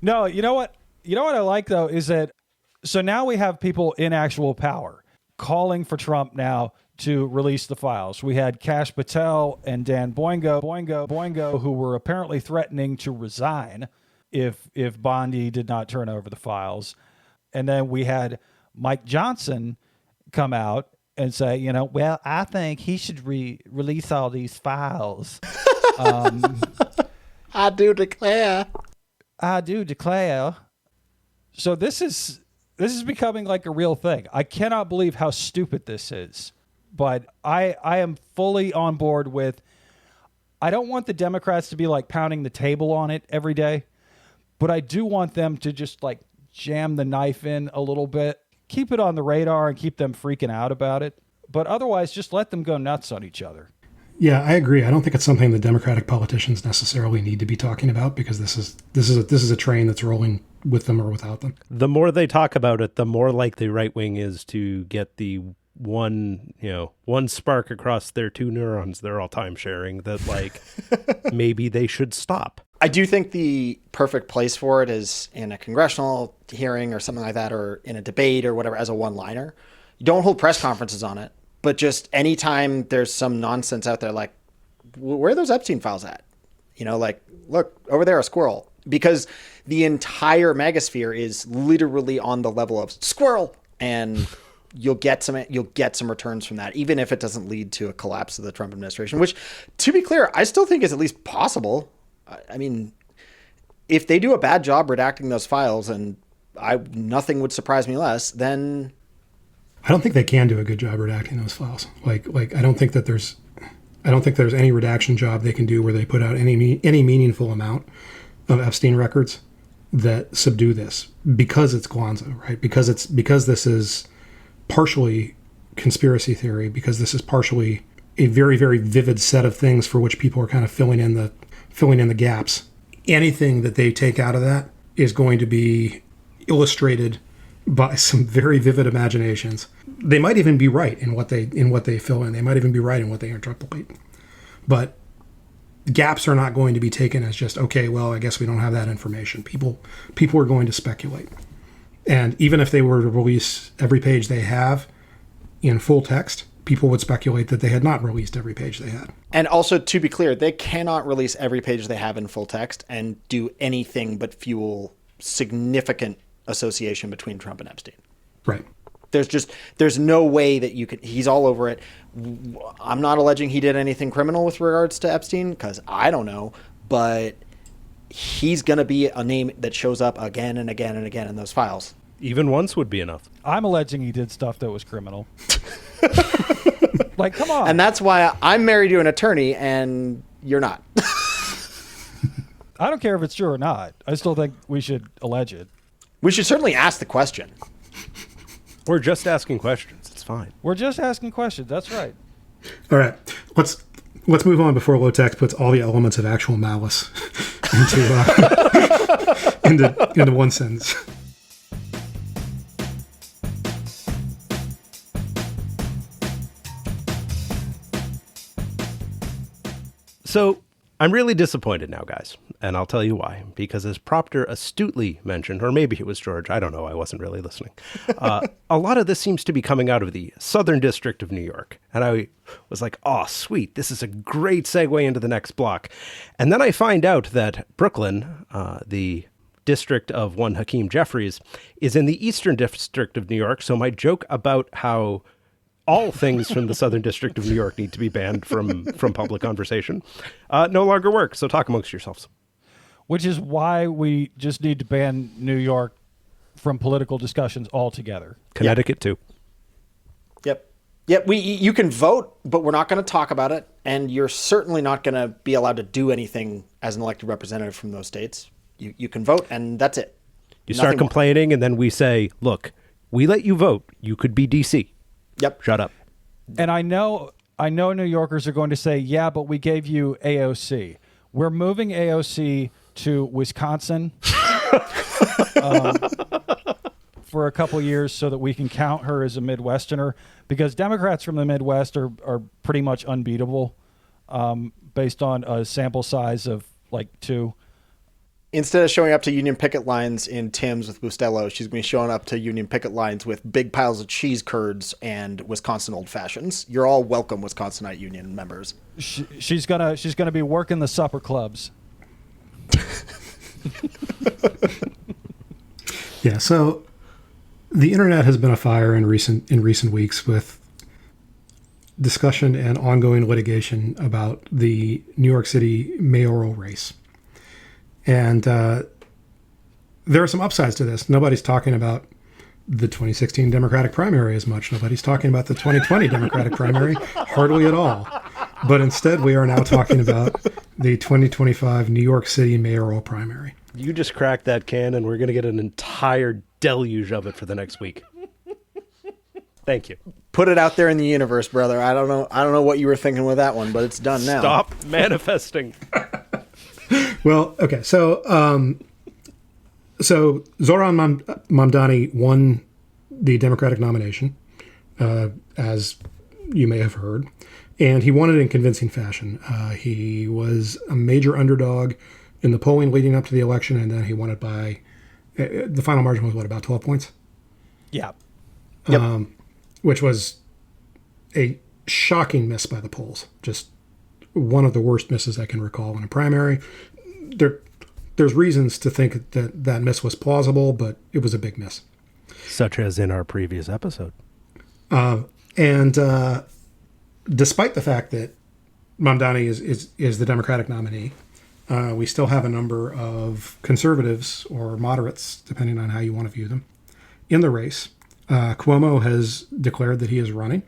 No, you know what? You know what I like, though, is that so now we have people in actual power calling for Trump now to release the files. We had Kash Patel and Dan Boingo, who were apparently threatening to resign if Bondi did not turn over the files. And then we had Mike Johnson come out and say, well, I think he should release all these files. I do declare. So this is becoming like a real thing. I cannot believe how stupid this is. But I am fully on board with, I don't want the Democrats to be like pounding the table on it every day, but I do want them to just like jam the knife in a little bit, keep it on the radar and keep them freaking out about it. But otherwise, just let them go nuts on each other. Yeah, I agree. I don't think it's something the Democratic politicians necessarily need to be talking about because this is a train that's rolling with them or without them. The more they talk about it, the more likely right wing is to get the one spark across their two neurons they're all time sharing that like maybe they should stop. I do think the perfect place for it is in a congressional hearing or something like that, or in a debate or whatever, as a one-liner. You don't hold press conferences on it, but just anytime there's some nonsense out there, like, where are those Epstein files at? Like, look, over there, a squirrel. Because the entire megasphere is literally on the level of squirrel. And you'll get some returns from that, even if it doesn't lead to a collapse of the Trump administration, which, to be clear, I still think is at least possible. I mean, if they do a bad job redacting those files, and nothing would surprise me less, then I don't think they can do a good job redacting those files. Like I don't think there's any redaction job they can do where they put out any meaningful amount of Epstein records that subdue this, because it's Glonzo, right? Because this is partially conspiracy theory, because this is partially a very, very vivid set of things for which people are kind of filling in the gaps. Anything that they take out of that is going to be illustrated by some very vivid imaginations. They might even be right in what they fill in. They might even be right in what they interpolate. But gaps are not going to be taken as just, okay, well, I guess we don't have that information. People are going to speculate. And even if they were to release every page they have in full text, people would speculate that they had not released every page they had. And also, to be clear, they cannot release every page they have in full text and do anything but fuel significant association between Trump and Epstein. Right. There's no way that you could, he's all over it. I'm not alleging he did anything criminal with regards to Epstein, because I don't know, but he's going to be a name that shows up again and again and again in those files. Even once would be enough. I'm alleging he did stuff that was criminal. Like, come on. And that's why I'm married to an attorney and you're not. I don't care if it's true or not. I still think we should allege it. We should certainly ask the question. We're just asking questions. It's fine. We're just asking questions. That's right. All right. Let's move on before Lotex puts all the elements of actual malice into one sentence. So I'm really disappointed now, guys, and I'll tell you why. Because as Proctor astutely mentioned, or maybe it was George, I don't know, I wasn't really listening, a lot of this seems to be coming out of the Southern District of New York. And I was like, oh, sweet, this is a great segue into the next block. And then I find out that Brooklyn, the district of one Hakeem Jeffries, is in the Eastern District of New York. So my joke about how all things from the Southern District of New York need to be banned from public conversation no longer work. So talk amongst yourselves. Which is why we just need to ban New York from political discussions altogether. Connecticut, too. Yep. You can vote, but we're not going to talk about it. And you're certainly not going to be allowed to do anything as an elected representative from those states. You can vote, and that's it. You start complaining, and then we say, look, we let you vote. You could be D.C. Yep. Shut up. And I know New Yorkers are going to say, yeah, but we gave you AOC. We're moving AOC to Wisconsin for a couple years so that we can count her as a Midwesterner, because Democrats from the Midwest are pretty much unbeatable based on a sample size of like 2. Instead of showing up to Union picket lines in Tim's with Bustelo, she's going to be showing up to Union picket lines with big piles of cheese curds and Wisconsin Old Fashions. You're all welcome, Wisconsinite Union members. She's gonna be working the supper clubs. Yeah. So the internet has been afire in recent weeks with discussion and ongoing litigation about the New York City mayoral race. And there are some upsides to this. Nobody's talking about the 2016 Democratic primary as much. Nobody's talking about the 2020 Democratic primary hardly at all. But instead, we are now talking about the 2025 New York City mayoral primary. You just cracked that can, and we're going to get an entire deluge of it for the next week. Thank you. Put it out there in the universe, brother. I don't know what you were thinking with that one, but it's done now. Stop manifesting. Well, okay, so Zoran Mamdani won the Democratic nomination, as you may have heard, and he won it in convincing fashion. He was a major underdog in the polling leading up to the election, and then he won it by the final margin was about 12 points? Yeah. Yep. Which was a shocking miss by the polls. Just one of the worst misses I can recall in a primary. There's reasons to think that miss was plausible, but it was a big miss. Such as in our previous episode. And despite the fact that Mamdani is the Democratic nominee, we still have a number of conservatives or moderates, depending on how you want to view them, in the race. Cuomo has declared that he is running.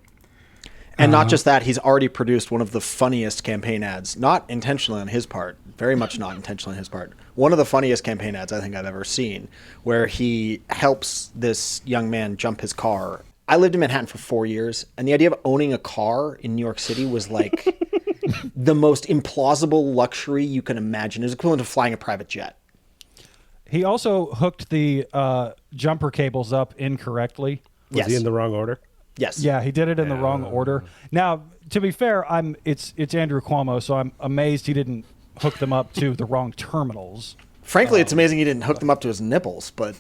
And not just that, he's already produced one of the funniest campaign ads, not intentionally on his part, very much not intentionally on his part. One of the funniest campaign ads I think I've ever seen, where he helps this young man jump his car. I lived in Manhattan for 4 years, and the idea of owning a car in New York City was like the most implausible luxury you can imagine. It was equivalent to flying a private jet. He also hooked the jumper cables up incorrectly. Was he in the wrong order? Yes. Yeah, he did it in the wrong order. Now, to be fair, it's Andrew Cuomo, so I'm amazed he didn't hook them up to the wrong terminals. Frankly, it's amazing he didn't hook them up to his nipples, but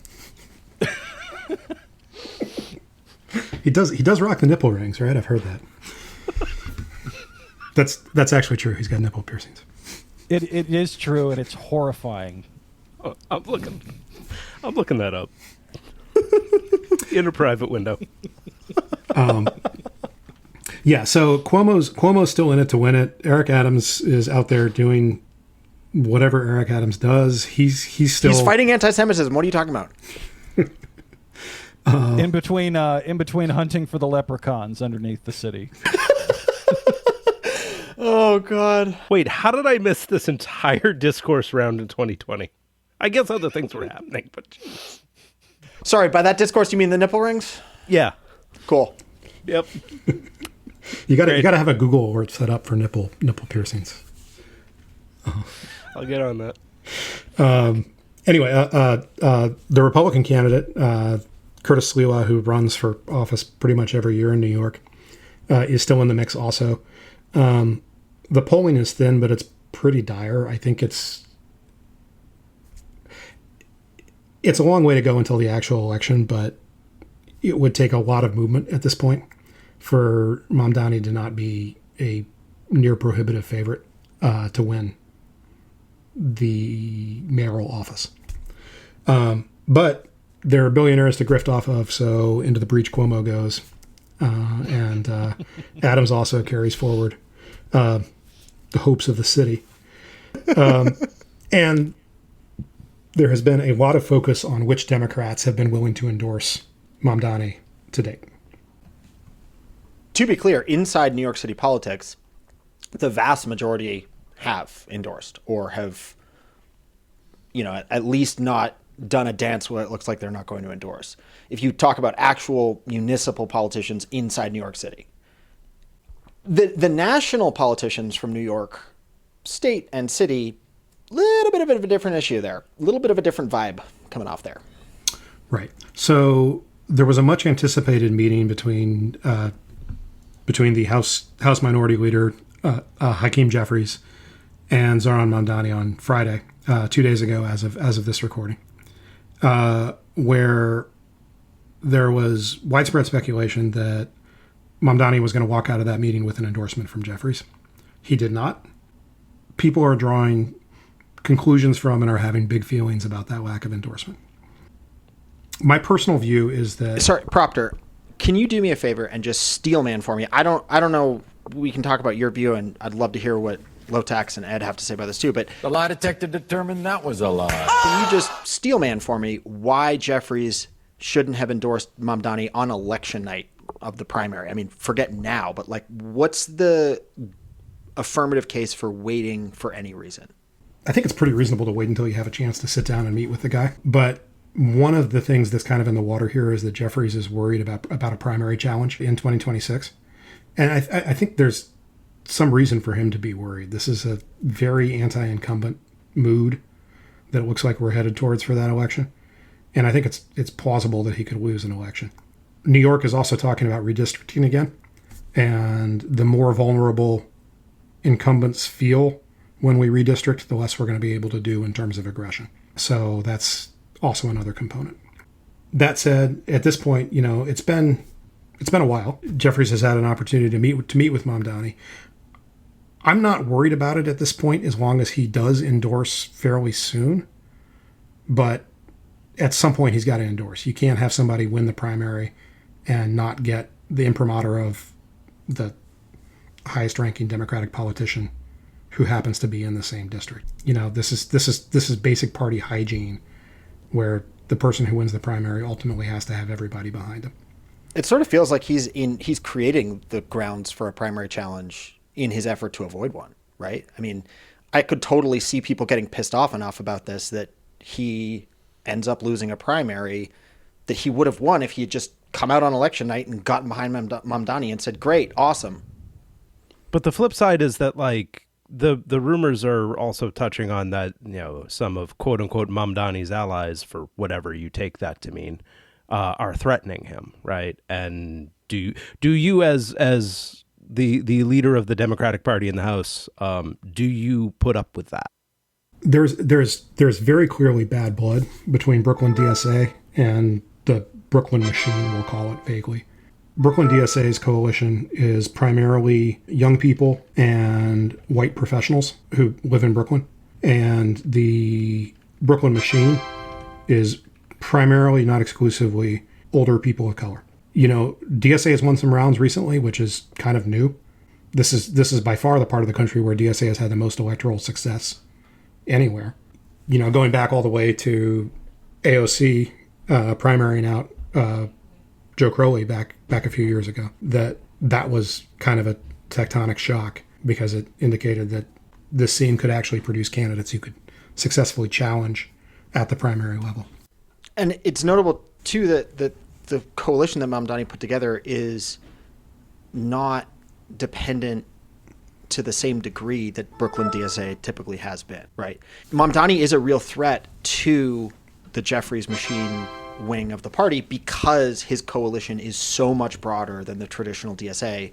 He does rock the nipple rings, right? I've heard that. That's actually true. He's got nipple piercings. It is true, and it's horrifying. Oh, I'm looking that up in a private window. Yeah, so Cuomo's still in it to win it. Eric Adams is out there doing whatever Eric Adams does. He's fighting anti-Semitism. What are you talking about? In between hunting for the leprechauns underneath the city. Oh, God. Wait, how did I miss this entire discourse round in 2020? I guess other things were happening, but geez. Sorry, by that discourse, you mean the nipple rings? Yeah. Cool. Yep. You got to have a Google alert set up for nipple piercings. I'll get on that. Anyway, the Republican candidate, Curtis Sliwa, who runs for office pretty much every year in New York, is still in the mix also. The polling is thin, but it's pretty dire. I think it's a long way to go until the actual election, but it would take a lot of movement at this point for Mamdani to not be a near prohibitive favorite to win the mayoral office. But there are billionaires to grift off of, so into the breach Cuomo goes. And Adams also carries forward the hopes of the city. And there has been a lot of focus on which Democrats have been willing to endorse Mamdani to date. To be clear, inside New York City politics, the vast majority have endorsed or have, at least not done a dance where it looks like they're not going to endorse. If you talk about actual municipal politicians inside New York City, the national politicians from New York State and City, little bit of a different issue there, a little bit of a different vibe coming off there. Right. So there was a much anticipated meeting between the House Minority Leader Hakeem Jeffries and Zoran Mamdani on Friday, 2 days ago, as of this recording, where there was widespread speculation that Mamdani was going to walk out of that meeting with an endorsement from Jeffries. He did not. People are drawing conclusions from and are having big feelings about that lack of endorsement. My personal view is that... Sorry, Proctor, can you do me a favor and just steelman for me? I don't know. We can talk about your view, and I'd love to hear what Lotax and Ed have to say about this too, but... The lie detector determined that was a lie. Can you just steelman for me why Jeffries shouldn't have endorsed Mamdani on election night of the primary? I mean, forget now, but what's the affirmative case for waiting for any reason? I think it's pretty reasonable to wait until you have a chance to sit down and meet with the guy. But one of the things that's kind of in the water here is that Jeffries is worried about a primary challenge in 2026. And I think there's some reason for him to be worried. This is a very anti-incumbent mood that it looks like we're headed towards for that election. And I think it's plausible that he could lose an election. New York is also talking about redistricting again. And the more vulnerable incumbents feel when we redistrict, the less we're going to be able to do in terms of aggression. So that's also another component. That said, at this point, it's been a while. Jeffries has had an opportunity to meet with Mamdani. I'm not worried about it at this point as long as he does endorse fairly soon. But at some point, he's got to endorse. You can't have somebody win the primary and not get the imprimatur of the highest ranking Democratic politician who happens to be in the same district. This is basic party hygiene, where the person who wins the primary ultimately has to have everybody behind him. It sort of feels like he's creating the grounds for a primary challenge in his effort to avoid one, right? I mean, I could totally see people getting pissed off enough about this that he ends up losing a primary that he would have won if he had just come out on election night and gotten behind Mamdani and said, great, awesome. But the flip side is that, like, the rumors are also touching on that, some of quote unquote Mamdani's allies, for whatever you take that to mean, are threatening him, right? And do you as the leader of the Democratic Party in the House, do you put up with that? There's very clearly bad blood between Brooklyn DSA and the Brooklyn Machine, we'll call it vaguely. Brooklyn DSA's coalition is primarily young people and white professionals who live in Brooklyn. And the Brooklyn Machine is primarily, not exclusively, older people of color. DSA has won some rounds recently, which is kind of new. This is by far the part of the country where DSA has had the most electoral success anywhere. Going back all the way to AOC primarying out Joe Crowley back a few years ago. That was kind of a tectonic shock, because it indicated that this scene could actually produce candidates who could successfully challenge at the primary level. And it's notable, too, that the coalition that Mamdani put together is not dependent to the same degree that Brooklyn DSA typically has been, right? Mamdani is a real threat to the Jeffries Machine wing of the party because his coalition is so much broader than the traditional DSA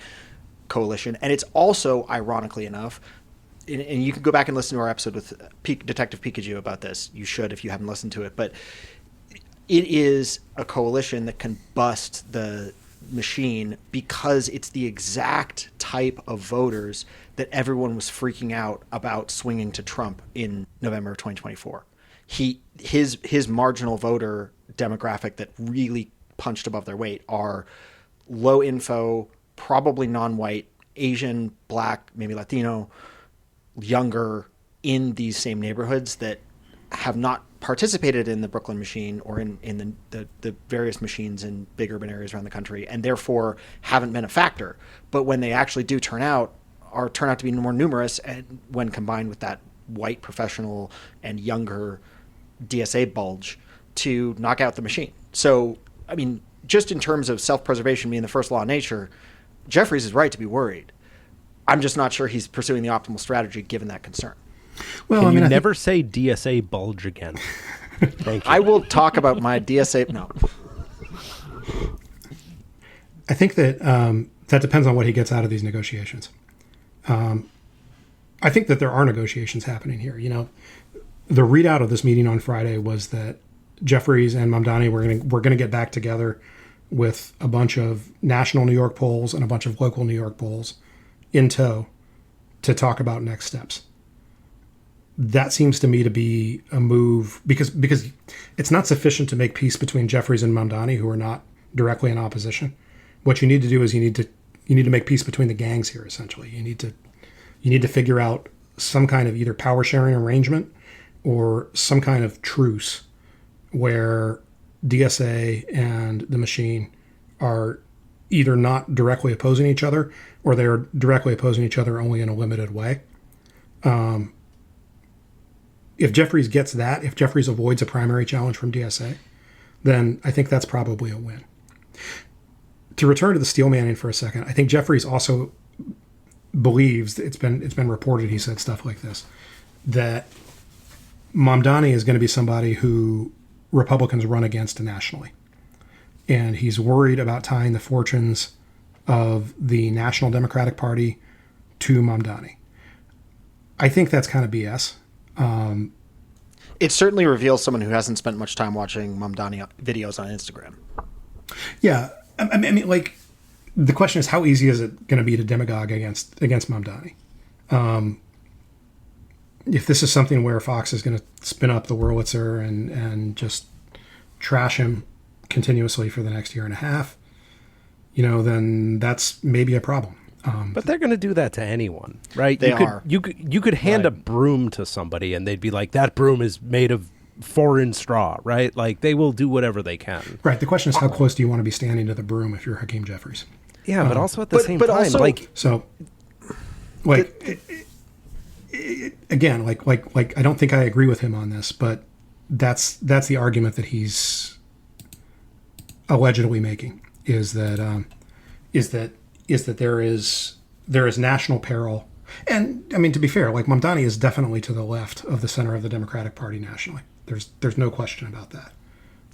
coalition. And it's also, ironically enough, and you can go back and listen to our episode with Detective Pikachu about this. You should if you haven't listened to it. But it is a coalition that can bust the machine because it's the exact type of voters that everyone was freaking out about swinging to Trump in November of 2024. His marginal voter demographic that really punched above their weight are low info, probably non-white, Asian, Black, maybe Latino, younger, in these same neighborhoods that have not participated in the Brooklyn Machine or in the various machines in big urban areas around the country, and therefore haven't been a factor. But when they actually do turn out to be more numerous, and when combined with that white professional and younger DSA bulge, to knock out the machine. So, I mean, just in terms of self-preservation being the first law of nature, Jeffries is right to be worried. I'm just not sure he's pursuing the optimal strategy given that concern. Well, Can you never say DSA bulge again? Thank you. I will talk about my DSA. No. I think that that depends on what he gets out of these negotiations. I think that there are negotiations happening here. The readout of this meeting on Friday was that Jeffries and Mamdani were going to get back together with a bunch of national New York polls and a bunch of local New York polls in tow to talk about next steps. That seems to me to be a move because it's not sufficient to make peace between Jeffries and Mamdani, who are not directly in opposition. What you need to do is you need to make peace between the gangs here. Essentially, you need to figure out some kind of either power sharing arrangement or some kind of truce where DSA and the machine are either not directly opposing each other or they are directly opposing each other only in a limited way. If Jeffries gets that, if Jeffries avoids a primary challenge from DSA, then I think that's probably a win. To return to the steel manning for a second, I think Jeffries also believes, it's been reported, he said stuff like this, that Mamdani is going to be somebody who Republicans run against nationally. And he's worried about tying the fortunes of the National Democratic Party to Mamdani. I think that's kind of BS. It certainly reveals someone who hasn't spent much time watching Mamdani videos on Instagram. Yeah. I mean, like, the question is, how easy is it going to be to demagogue against Mamdani? If this is something where Fox is going to spin up the Wurlitzer and just trash him continuously for the next year and a half, then that's maybe a problem. But they're going to do that to anyone, right? They are. You could hand a broom to somebody and they'd be like, that broom is made of foreign straw, right? Like, they will do whatever they can. Right. The question is, how close do you want to be standing to the broom if you're Hakeem Jeffries? Yeah, but also at the same time, also, again, I don't think I agree with him on this, but that's the argument that he's allegedly making is that there is national peril. And I mean, to be fair, like, Mamdani is definitely to the left of the center of the Democratic Party nationally. There's no question about that.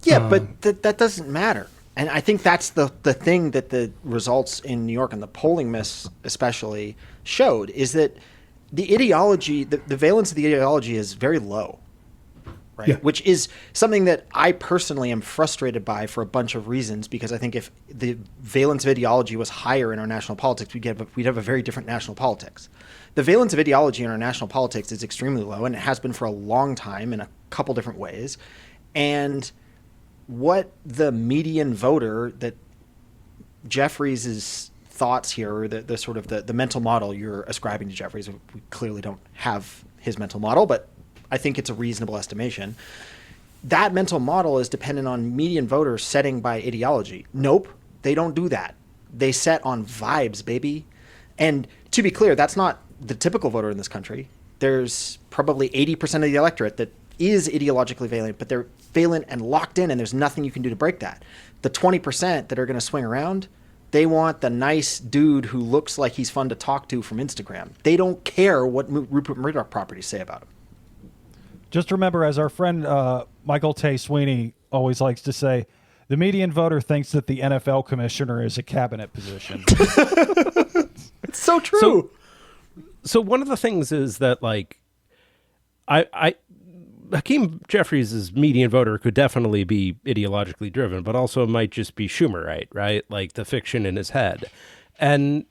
Yeah, but that doesn't matter. And I think that's the thing that the results in New York and the polling miss especially showed, is that the ideology, the valence of the ideology is very low, right? Yeah. Which is something that I personally am frustrated by for a bunch of reasons, because I think if the valence of ideology was higher in our national politics, we'd have a very different national politics. The valence of ideology in our national politics is extremely low, and it has been for a long time in a couple different ways. And what the median voter that Jeffries' thoughts here, or the sort of the mental model you're ascribing to Jeffries, we clearly don't have his mental model, but I think it's a reasonable estimation. That mental model is dependent on median voters setting by ideology. Nope, they don't do that. They set on vibes, baby. And to be clear, that's not the typical voter in this country. There's probably 80% of the electorate that is ideologically valent, but they're valent and locked in, and there's nothing you can do to break that. The 20% that are going to swing around, they want the nice dude who looks like he's fun to talk to from Instagram. They don't care what Rupert Murdoch properties say about him. Just remember, as our friend Michael Tay Sweeney always likes to say, the median voter thinks that the NFL commissioner is a cabinet position. It's so true. So one of the things is that, like, Hakeem Jeffries' median voter could definitely be ideologically driven, but also might just be Schumerite, right? Like the fiction in his head. And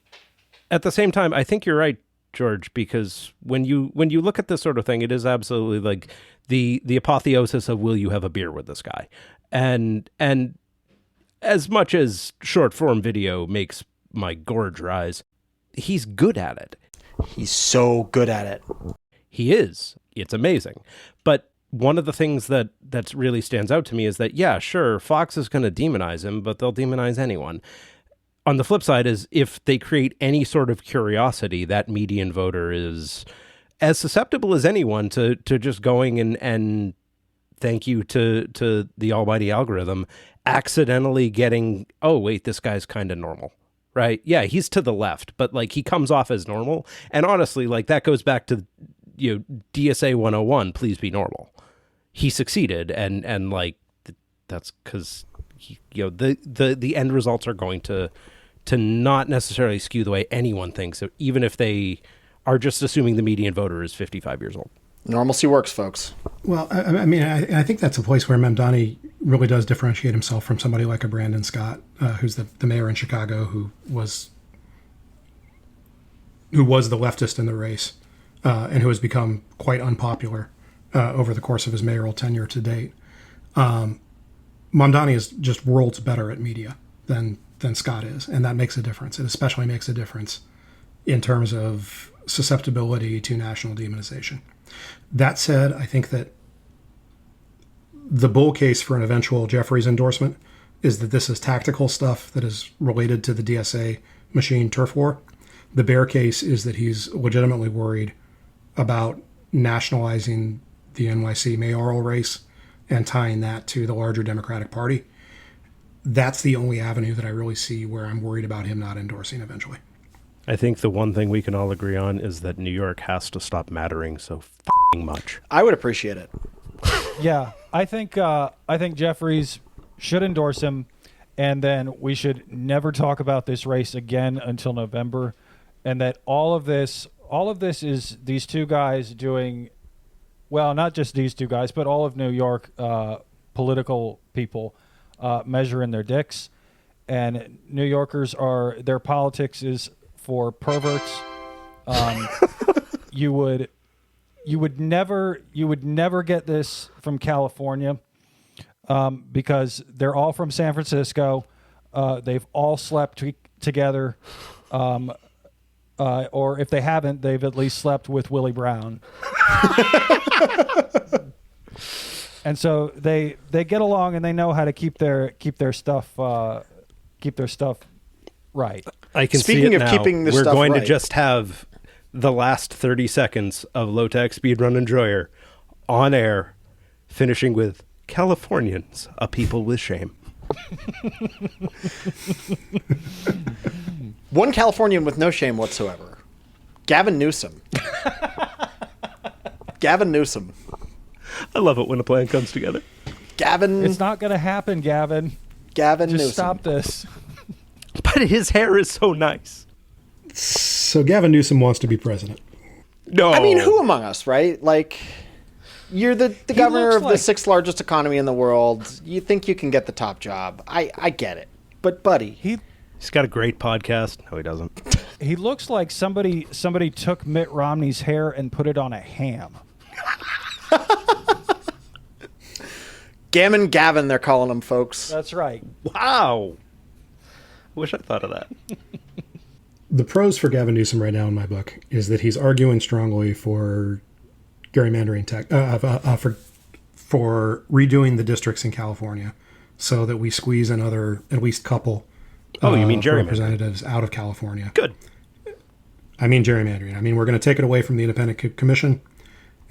at the same time, I think you're right, George, because when you look at this sort of thing, it is absolutely like the apotheosis of, will you have a beer with this guy? And as much as short form video makes my gorge rise, he's good at it. He's so good at it. He is. It's amazing. But one of the things that really stands out to me is that, yeah, sure, Fox is going to demonize him, but they'll demonize anyone. On the flip side is, if they create any sort of curiosity, that median voter is as susceptible as anyone to just going and thank you to the almighty algorithm, accidentally getting, oh, wait, this guy's kind of normal. Right? Yeah, he's to the left, but like, he comes off as normal. And honestly, like, that goes back to, DSA 101, please be normal. He succeeded, and like, that's because the end results are going to not necessarily skew the way anyone thinks, even if they are just assuming the median voter is 55 years old. Normalcy works, folks. Well, I mean, I think that's a place where Mamdani really does differentiate himself from somebody like a Brandon Scott, who's the mayor in Chicago, who was the leftist in the race, and who has become quite unpopular over the course of his mayoral tenure to date. Mamdani is just worlds better at media than Scott is, and that makes a difference. It especially makes a difference in terms of susceptibility to national demonization. That said, I think that the bull case for an eventual Jeffries endorsement is that this is tactical stuff that is related to the DSA machine turf war. The bear case is that he's legitimately worried about nationalizing the NYC mayoral race and tying that to the larger Democratic Party. That's the only avenue that I really see where I'm worried about him not endorsing eventually. I think the one thing we can all agree on is that New York has to stop mattering so f***ing much. I would appreciate it. Yeah, I think Jeffries should endorse him, and then we should never talk about this race again until November, and that all of this is these two guys doing, well, not just these two guys, but all of New York political people measuring their dicks, and New Yorkers their politics is for perverts. You would never get this from California, because they're all from San Francisco. They've all slept together. Or if they haven't, they've at least slept with Willie Brown. And so they get along and they know how to keep their stuff right. I can Speaking see it of now. keeping this We're stuff going right. to just have the last 30 seconds of Low Tech Speedrun Enjoyer on air, finishing with Californians, a people with shame. One Californian with no shame whatsoever. Gavin Newsom. Gavin Newsom. I love it when a plan comes together. Gavin. It's not going to happen, Gavin. Gavin Just Newsom. stop this. But his hair is so nice. So Gavin Newsom wants to be president. No. I mean, who among us, right? Like, you're the governor looks of the like- sixth largest economy in the world. You think you can get the top job. I get it. But, buddy, He's got a great podcast. No, he doesn't. He looks like somebody took Mitt Romney's hair and put it on a ham. Gammon Gavin, they're calling him, folks. That's right. Wow. I wish I thought of that. The pros for Gavin Newsom right now in my book is that he's arguing strongly for gerrymandering for redoing the districts in California so that we squeeze another at least couple Oh, you mean gerrymandering? representatives out of California. Good. I mean gerrymandering. I mean, we're going to take it away from the independent commission,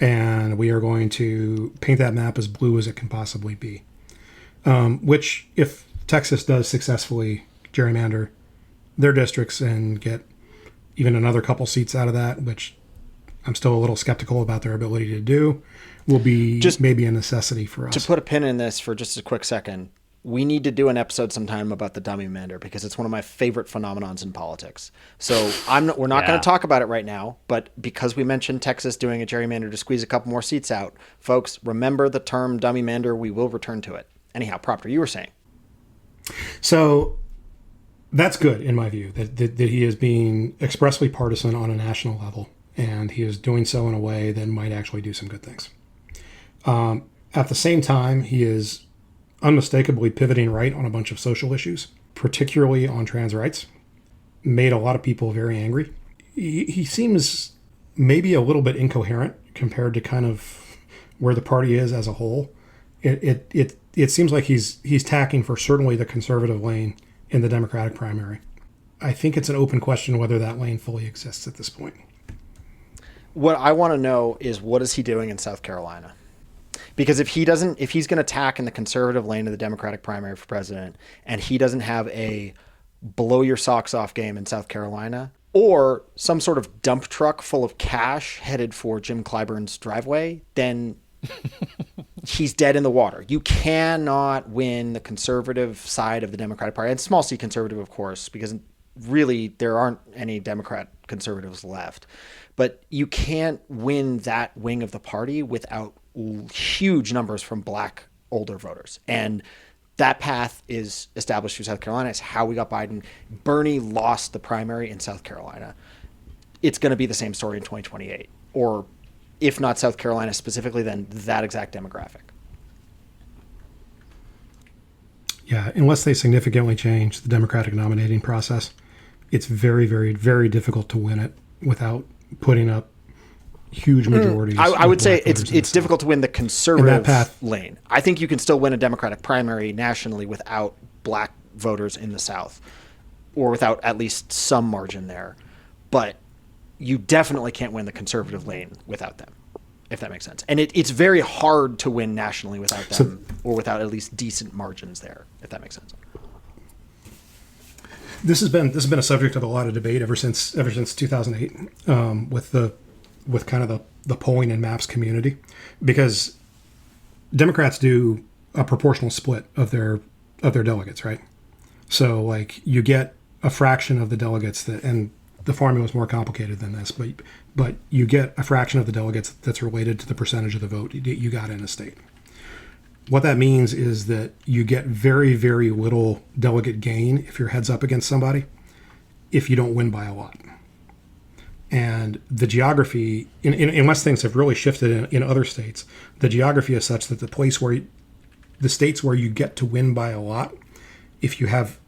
and we are going to paint that map as blue as it can possibly be. Which, if Texas does successfully gerrymander their districts and get even another couple seats out of that, which I'm still a little skeptical about their ability to do, will be just maybe a necessity for us. To put a pin in this for just a quick second, we need to do an episode sometime about the dummy mander because it's one of my favorite phenomenons in politics. So we're not going to talk about it right now, but because we mentioned Texas doing a gerrymander to squeeze a couple more seats out, folks, remember the term dummy mander. We will return to it. Anyhow, Proctor, you were saying. So that's good in my view, that he is being expressly partisan on a national level, and he is doing so in a way that might actually do some good things. At the same time, he is unmistakably pivoting right on a bunch of social issues, particularly on trans rights. Made a lot of people very angry. He seems maybe a little bit incoherent compared to kind of where the party is as a whole. It seems like he's tacking for certainly the conservative lane in the Democratic primary. I think it's an open question whether that lane fully exists at this point. What I want to know is what is he doing in South Carolina? Because if he's going to tack in the conservative lane of the Democratic primary for president, and he doesn't have a blow your socks off game in South Carolina, or some sort of dump truck full of cash headed for Jim Clyburn's driveway, then he's dead in the water. You cannot win the conservative side of the Democratic Party, and small c conservative, of course, because really there aren't any Democrat conservatives left. But you can't win that wing of the party without huge numbers from black older voters. And that path is established through South Carolina. It's how we got Biden. Bernie lost the primary in South Carolina. It's going to be the same story in 2028. Or if not South Carolina specifically, then that exact demographic. Yeah, unless they significantly change the Democratic nominating process, it's very, very, very difficult to win it without putting up huge majorities. I would say black voters in it's the difficult to win the conservative path lane. I think you can still win a Democratic primary nationally without black voters in the South, or without at least some margin there. But you definitely can't win the conservative lane without them, if that makes sense. And it's very hard to win nationally without them, or without at least decent margins there, if that makes sense. This has been a subject of a lot of debate ever since 2008, with kind of the polling and maps community, because Democrats do a proportional split of their delegates, right? So like you get a fraction of the delegates and the formula is more complicated than this, but you get a fraction of the delegates that's related to the percentage of the vote you got in a state. What that means is that you get very, very little delegate gain if your head's up against somebody, if you don't win by a lot. And the geography, unless things have really shifted in other states, the geography is such that the states where you get to win by a lot, if you have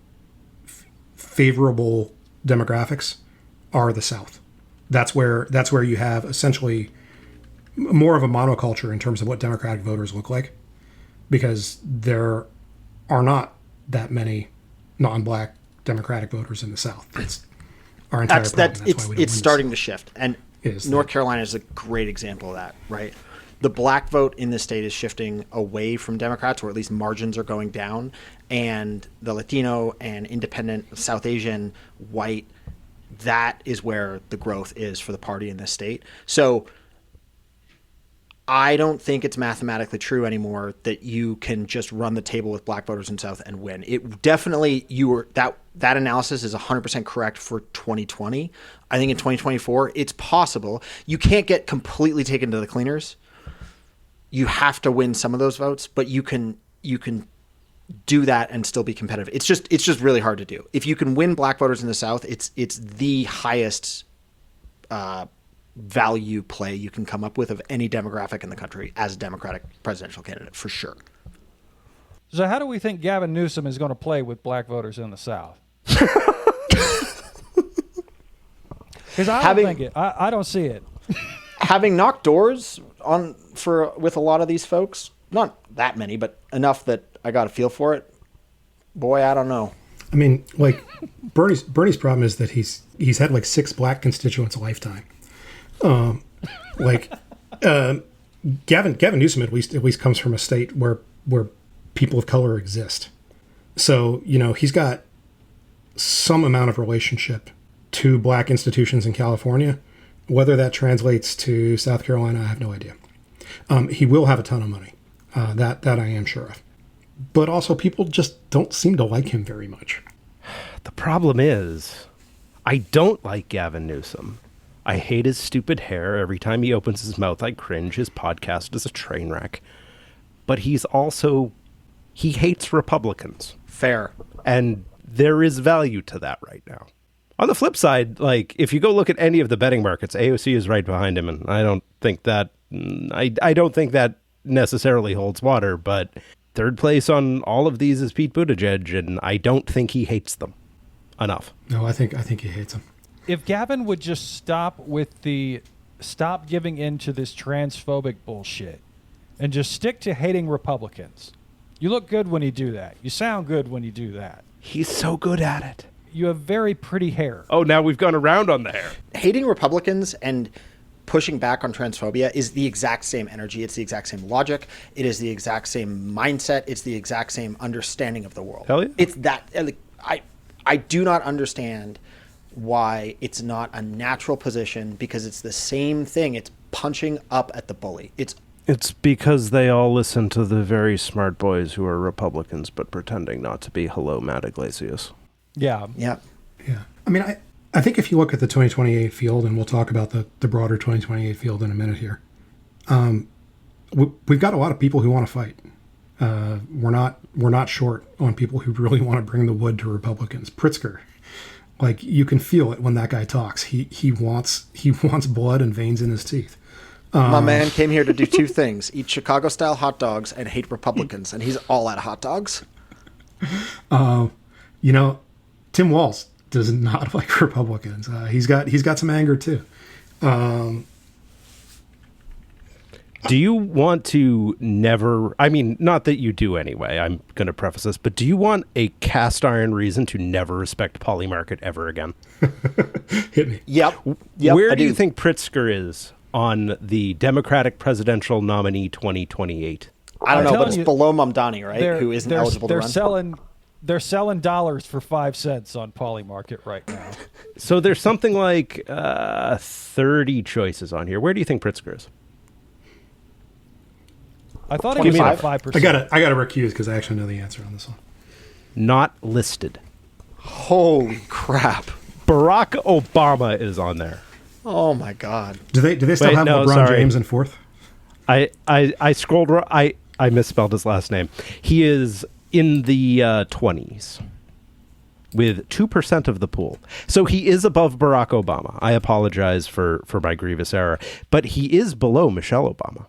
favorable demographics are the South. That's where you have essentially more of a monoculture in terms of what Democratic voters look like, because there are not that many non-black Democratic voters in the South. It's our entire problem. That's why we don't win it's starting to shift, and North Carolina is a great example of that, right? The black vote in the state is shifting away from Democrats, or at least margins are going down, and the Latino and independent, South Asian, white, that is where the growth is for the party in this state. So I don't think it's mathematically true anymore that you can just run the table with black voters in the South and win. It definitely, that analysis is 100% correct for 2020. I think in 2024, it's possible. You can't get completely taken to the cleaners. You have to win some of those votes, but you can do that and still be competitive. It's just really hard to do. If you can win black voters in the South, it's the highest value play you can come up with of any demographic in the country as a Democratic presidential candidate, for sure. So how do we think Gavin Newsom is going to play with black voters in the South? Because I don't think it. I don't see it. Having knocked doors with a lot of these folks, not that many, but enough that I got a feel for it. Boy, I don't know. I mean, like Bernie's problem is that he's had like 6 black constituents a lifetime. Gavin Newsom at least comes from a state where people of color exist. So, he's got some amount of relationship to black institutions in California. Whether that translates to South Carolina, I have no idea. He will have a ton of money. That I am sure of. But also people just don't seem to like him very much. The problem is, I don't like Gavin Newsom. I hate his stupid hair. Every time he opens his mouth, I cringe. His podcast is a train wreck. But he hates Republicans. Fair. And there is value to that right now. On the flip side, like, if you go look at any of the betting markets, AOC is right behind him, and I don't think that necessarily holds water, but third place on all of these is Pete Buttigieg, and I don't think he hates them enough. No, I think he hates them. If Gavin would just stop giving in to this transphobic bullshit and just stick to hating Republicans. You look good when you do that. You sound good when you do that. He's so good at it. You have very pretty hair. Oh, now we've gone around on the hair. Hating Republicans and pushing back on transphobia is the exact same energy. It's the exact same logic. It is the exact same mindset. It's the exact same understanding of the world. Hell yeah. It's that. I do not understand why it's not a natural position, because it's the same thing. It's punching up at the bully. It's because they all listen to the very smart boys who are Republicans but pretending not to be. Hello, Matt Iglesias. Yeah. Yeah. I mean, I think if you look at the 2028 field, and we'll talk about the broader 2028 field in a minute here, we've got a lot of people who want to fight. We're not short on people who really want to bring the wood to Republicans. Pritzker, like, you can feel it when that guy talks. He wants blood and veins in his teeth. My man came here to do 2 things: eat Chicago-style hot dogs and hate Republicans, and he's all out of hot dogs. Tim Walz does not like Republicans. He's got some anger too. Do you want to never, I mean, not that you do anyway, I'm going to preface this, but do you want a cast iron reason to never respect Polymarket ever again? Hit me. Yep. Where do you think Pritzker is on the Democratic presidential nominee 2028? I don't know, but it's below Mamdani, right? Who isn't eligible to run. They're selling dollars for 5 cents on Polymarket right now. So there's something like 30 choices on here. Where do you think Pritzker is? I thought he was at 5%. I gotta recuse because I actually know the answer on this one. Not listed. Holy crap! Barack Obama is on there. Oh my God! Do they still have LeBron James in 4th? I scrolled. I misspelled his last name. He is in the 20s with 2% of the pool. So he is above Barack Obama. I apologize for my grievous error, but he is below Michelle Obama.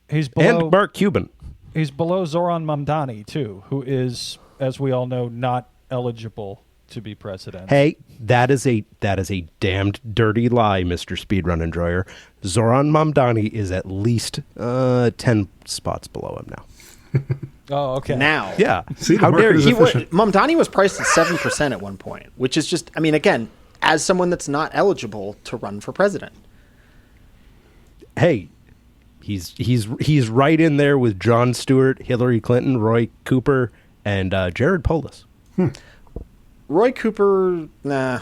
He's below, and Mark Cuban. He's below Zoran Mamdani too, who is, as we all know, not eligible to be president. Hey, that is a damned dirty lie, Mr. Speedrun Enjoyer. Zoran Mamdani is at least 10 spots below him now. Oh, okay. Now. Yeah. See, the how market dare is you? efficient. Mamdani was priced at 7% at one point, which is just, I mean, again, as someone that's not eligible to run for president. Hey, he's right in there with Jon Stewart, Hillary Clinton, Roy Cooper, and Jared Polis. Roy Cooper, nah.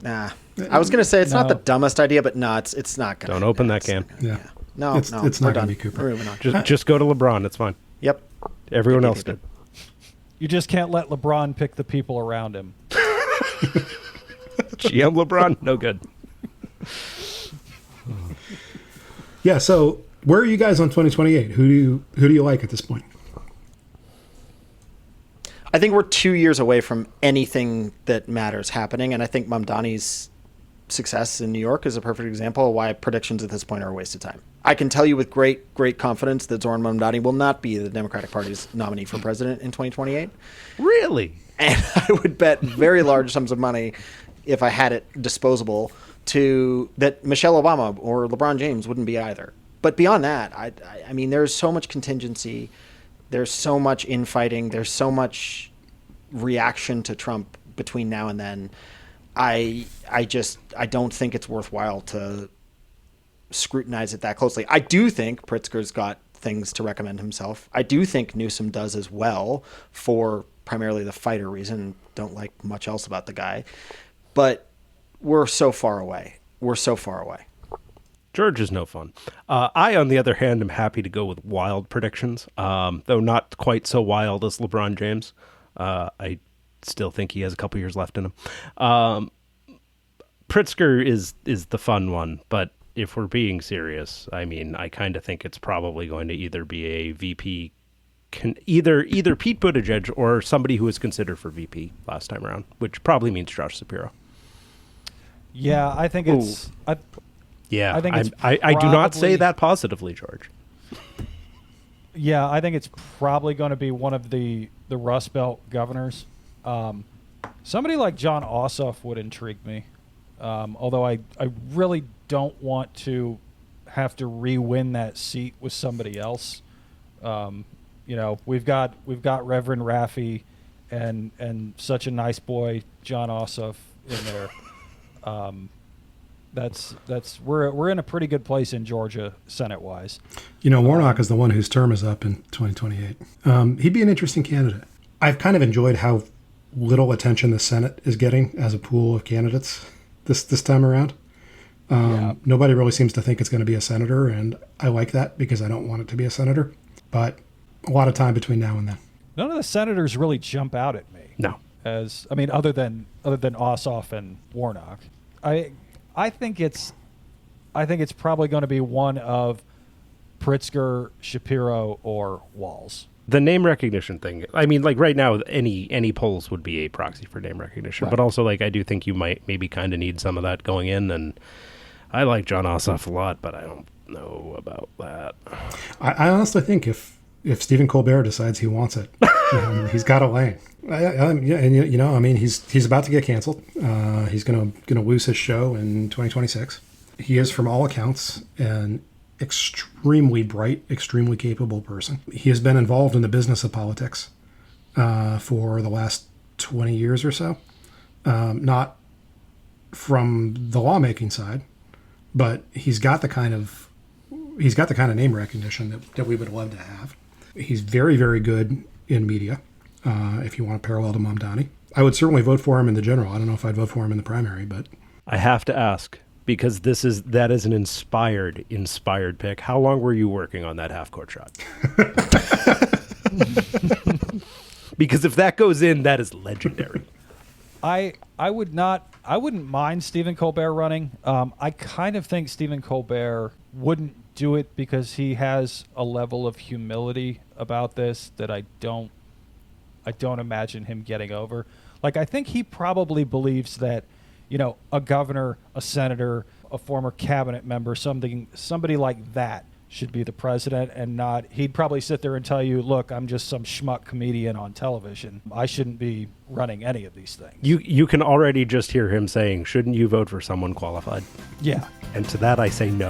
I was going to say it's not the dumbest idea, but no, it's not going to. Don't open that can. Yeah. No, It's no. not we're going done. to be Cooper. We're moving on. Just go to LeBron. It's fine. Yep. Everyone else did. You just can't let LeBron pick the people around him. GM LeBron, no good. Yeah. So where are you guys on 2028? Who do you like at this point? I think we're 2 years away from anything that matters happening, and I think Mamdani's success in New York is a perfect example of why predictions at this point are a waste of time. I can tell you with great confidence that Zoran Mamdani will not be the Democratic Party's nominee for president in 2028. Really? And I would bet very large sums of money, if I had it disposable, that Michelle Obama or LeBron James wouldn't be either. But beyond that, I mean, there's so much contingency. There's so much infighting. There's so much reaction to Trump between now and then. I don't think it's worthwhile to scrutinize it that closely. I do think Pritzker's got things to recommend himself. I do think Newsom does as well, for primarily the fighter reason. Don't like much else about the guy. But we're so far away. George is no fun. I, on the other hand, am happy to go with wild predictions, though not quite so wild as LeBron James. I still think he has a couple years left in him. Pritzker is the fun one, but if we're being serious, I mean, I kind of think it's probably going to either be a VP, either Pete Buttigieg or somebody who was considered for VP last time around, which probably means Josh Shapiro. Yeah, I think it's. I think it's I do not say probably- that positively, George. Yeah, I think it's probably going to be one of the Rust Belt governors. Somebody like John Ossoff would intrigue me, although I really don't want to have to re-win that seat with somebody else. We've got Reverend Raffi and such a nice boy John Ossoff in there. We're in a pretty good place in Georgia Senate wise. Warnock is the one whose term is up in 2028. He'd be an interesting candidate. I've kind of enjoyed how little attention the Senate is getting as a pool of candidates this time around. Nobody really seems to think it's going to be a senator, and I like that because I don't want it to be a senator. But a lot of time between now and then. None of the senators really jump out at me. No. Other than Ossoff and Warnock. I think it's probably going to be one of Pritzker, Shapiro, or Walz. The name recognition thing. I mean, like right now, any polls would be a proxy for name recognition. Right. But also, like, I do think you might maybe kind of need some of that going in. And I like John Ossoff a lot, but I don't know about that. I honestly think if Stephen Colbert decides he wants it, he's got a lane. He's about to get canceled. He's gonna lose his show in 2026. He is, from all accounts, an extremely bright, extremely capable person. He has been involved in the business of politics for the last 20 years or so. Not from the lawmaking side, but he's got the kind of name recognition that we would love to have. He's very, very good in media. If you want a parallel to Mamdani, I would certainly vote for him in the general. I don't know if I'd vote for him in the primary, but I have to ask, because that is an inspired pick. How long were you working on that half-court shot? Because if that goes in, that is legendary. I wouldn't mind Stephen Colbert running. I kind of think Stephen Colbert wouldn't do it because he has a level of humility about this that I don't imagine him getting over. Like, I think he probably believes that, a governor, a senator, a former cabinet member, somebody like that should be the president, and not, he'd probably sit there and tell you, look, I'm just some schmuck comedian on television. I shouldn't be running any of these things. You can already just hear him saying, shouldn't you vote for someone qualified? Yeah. And to that I say no.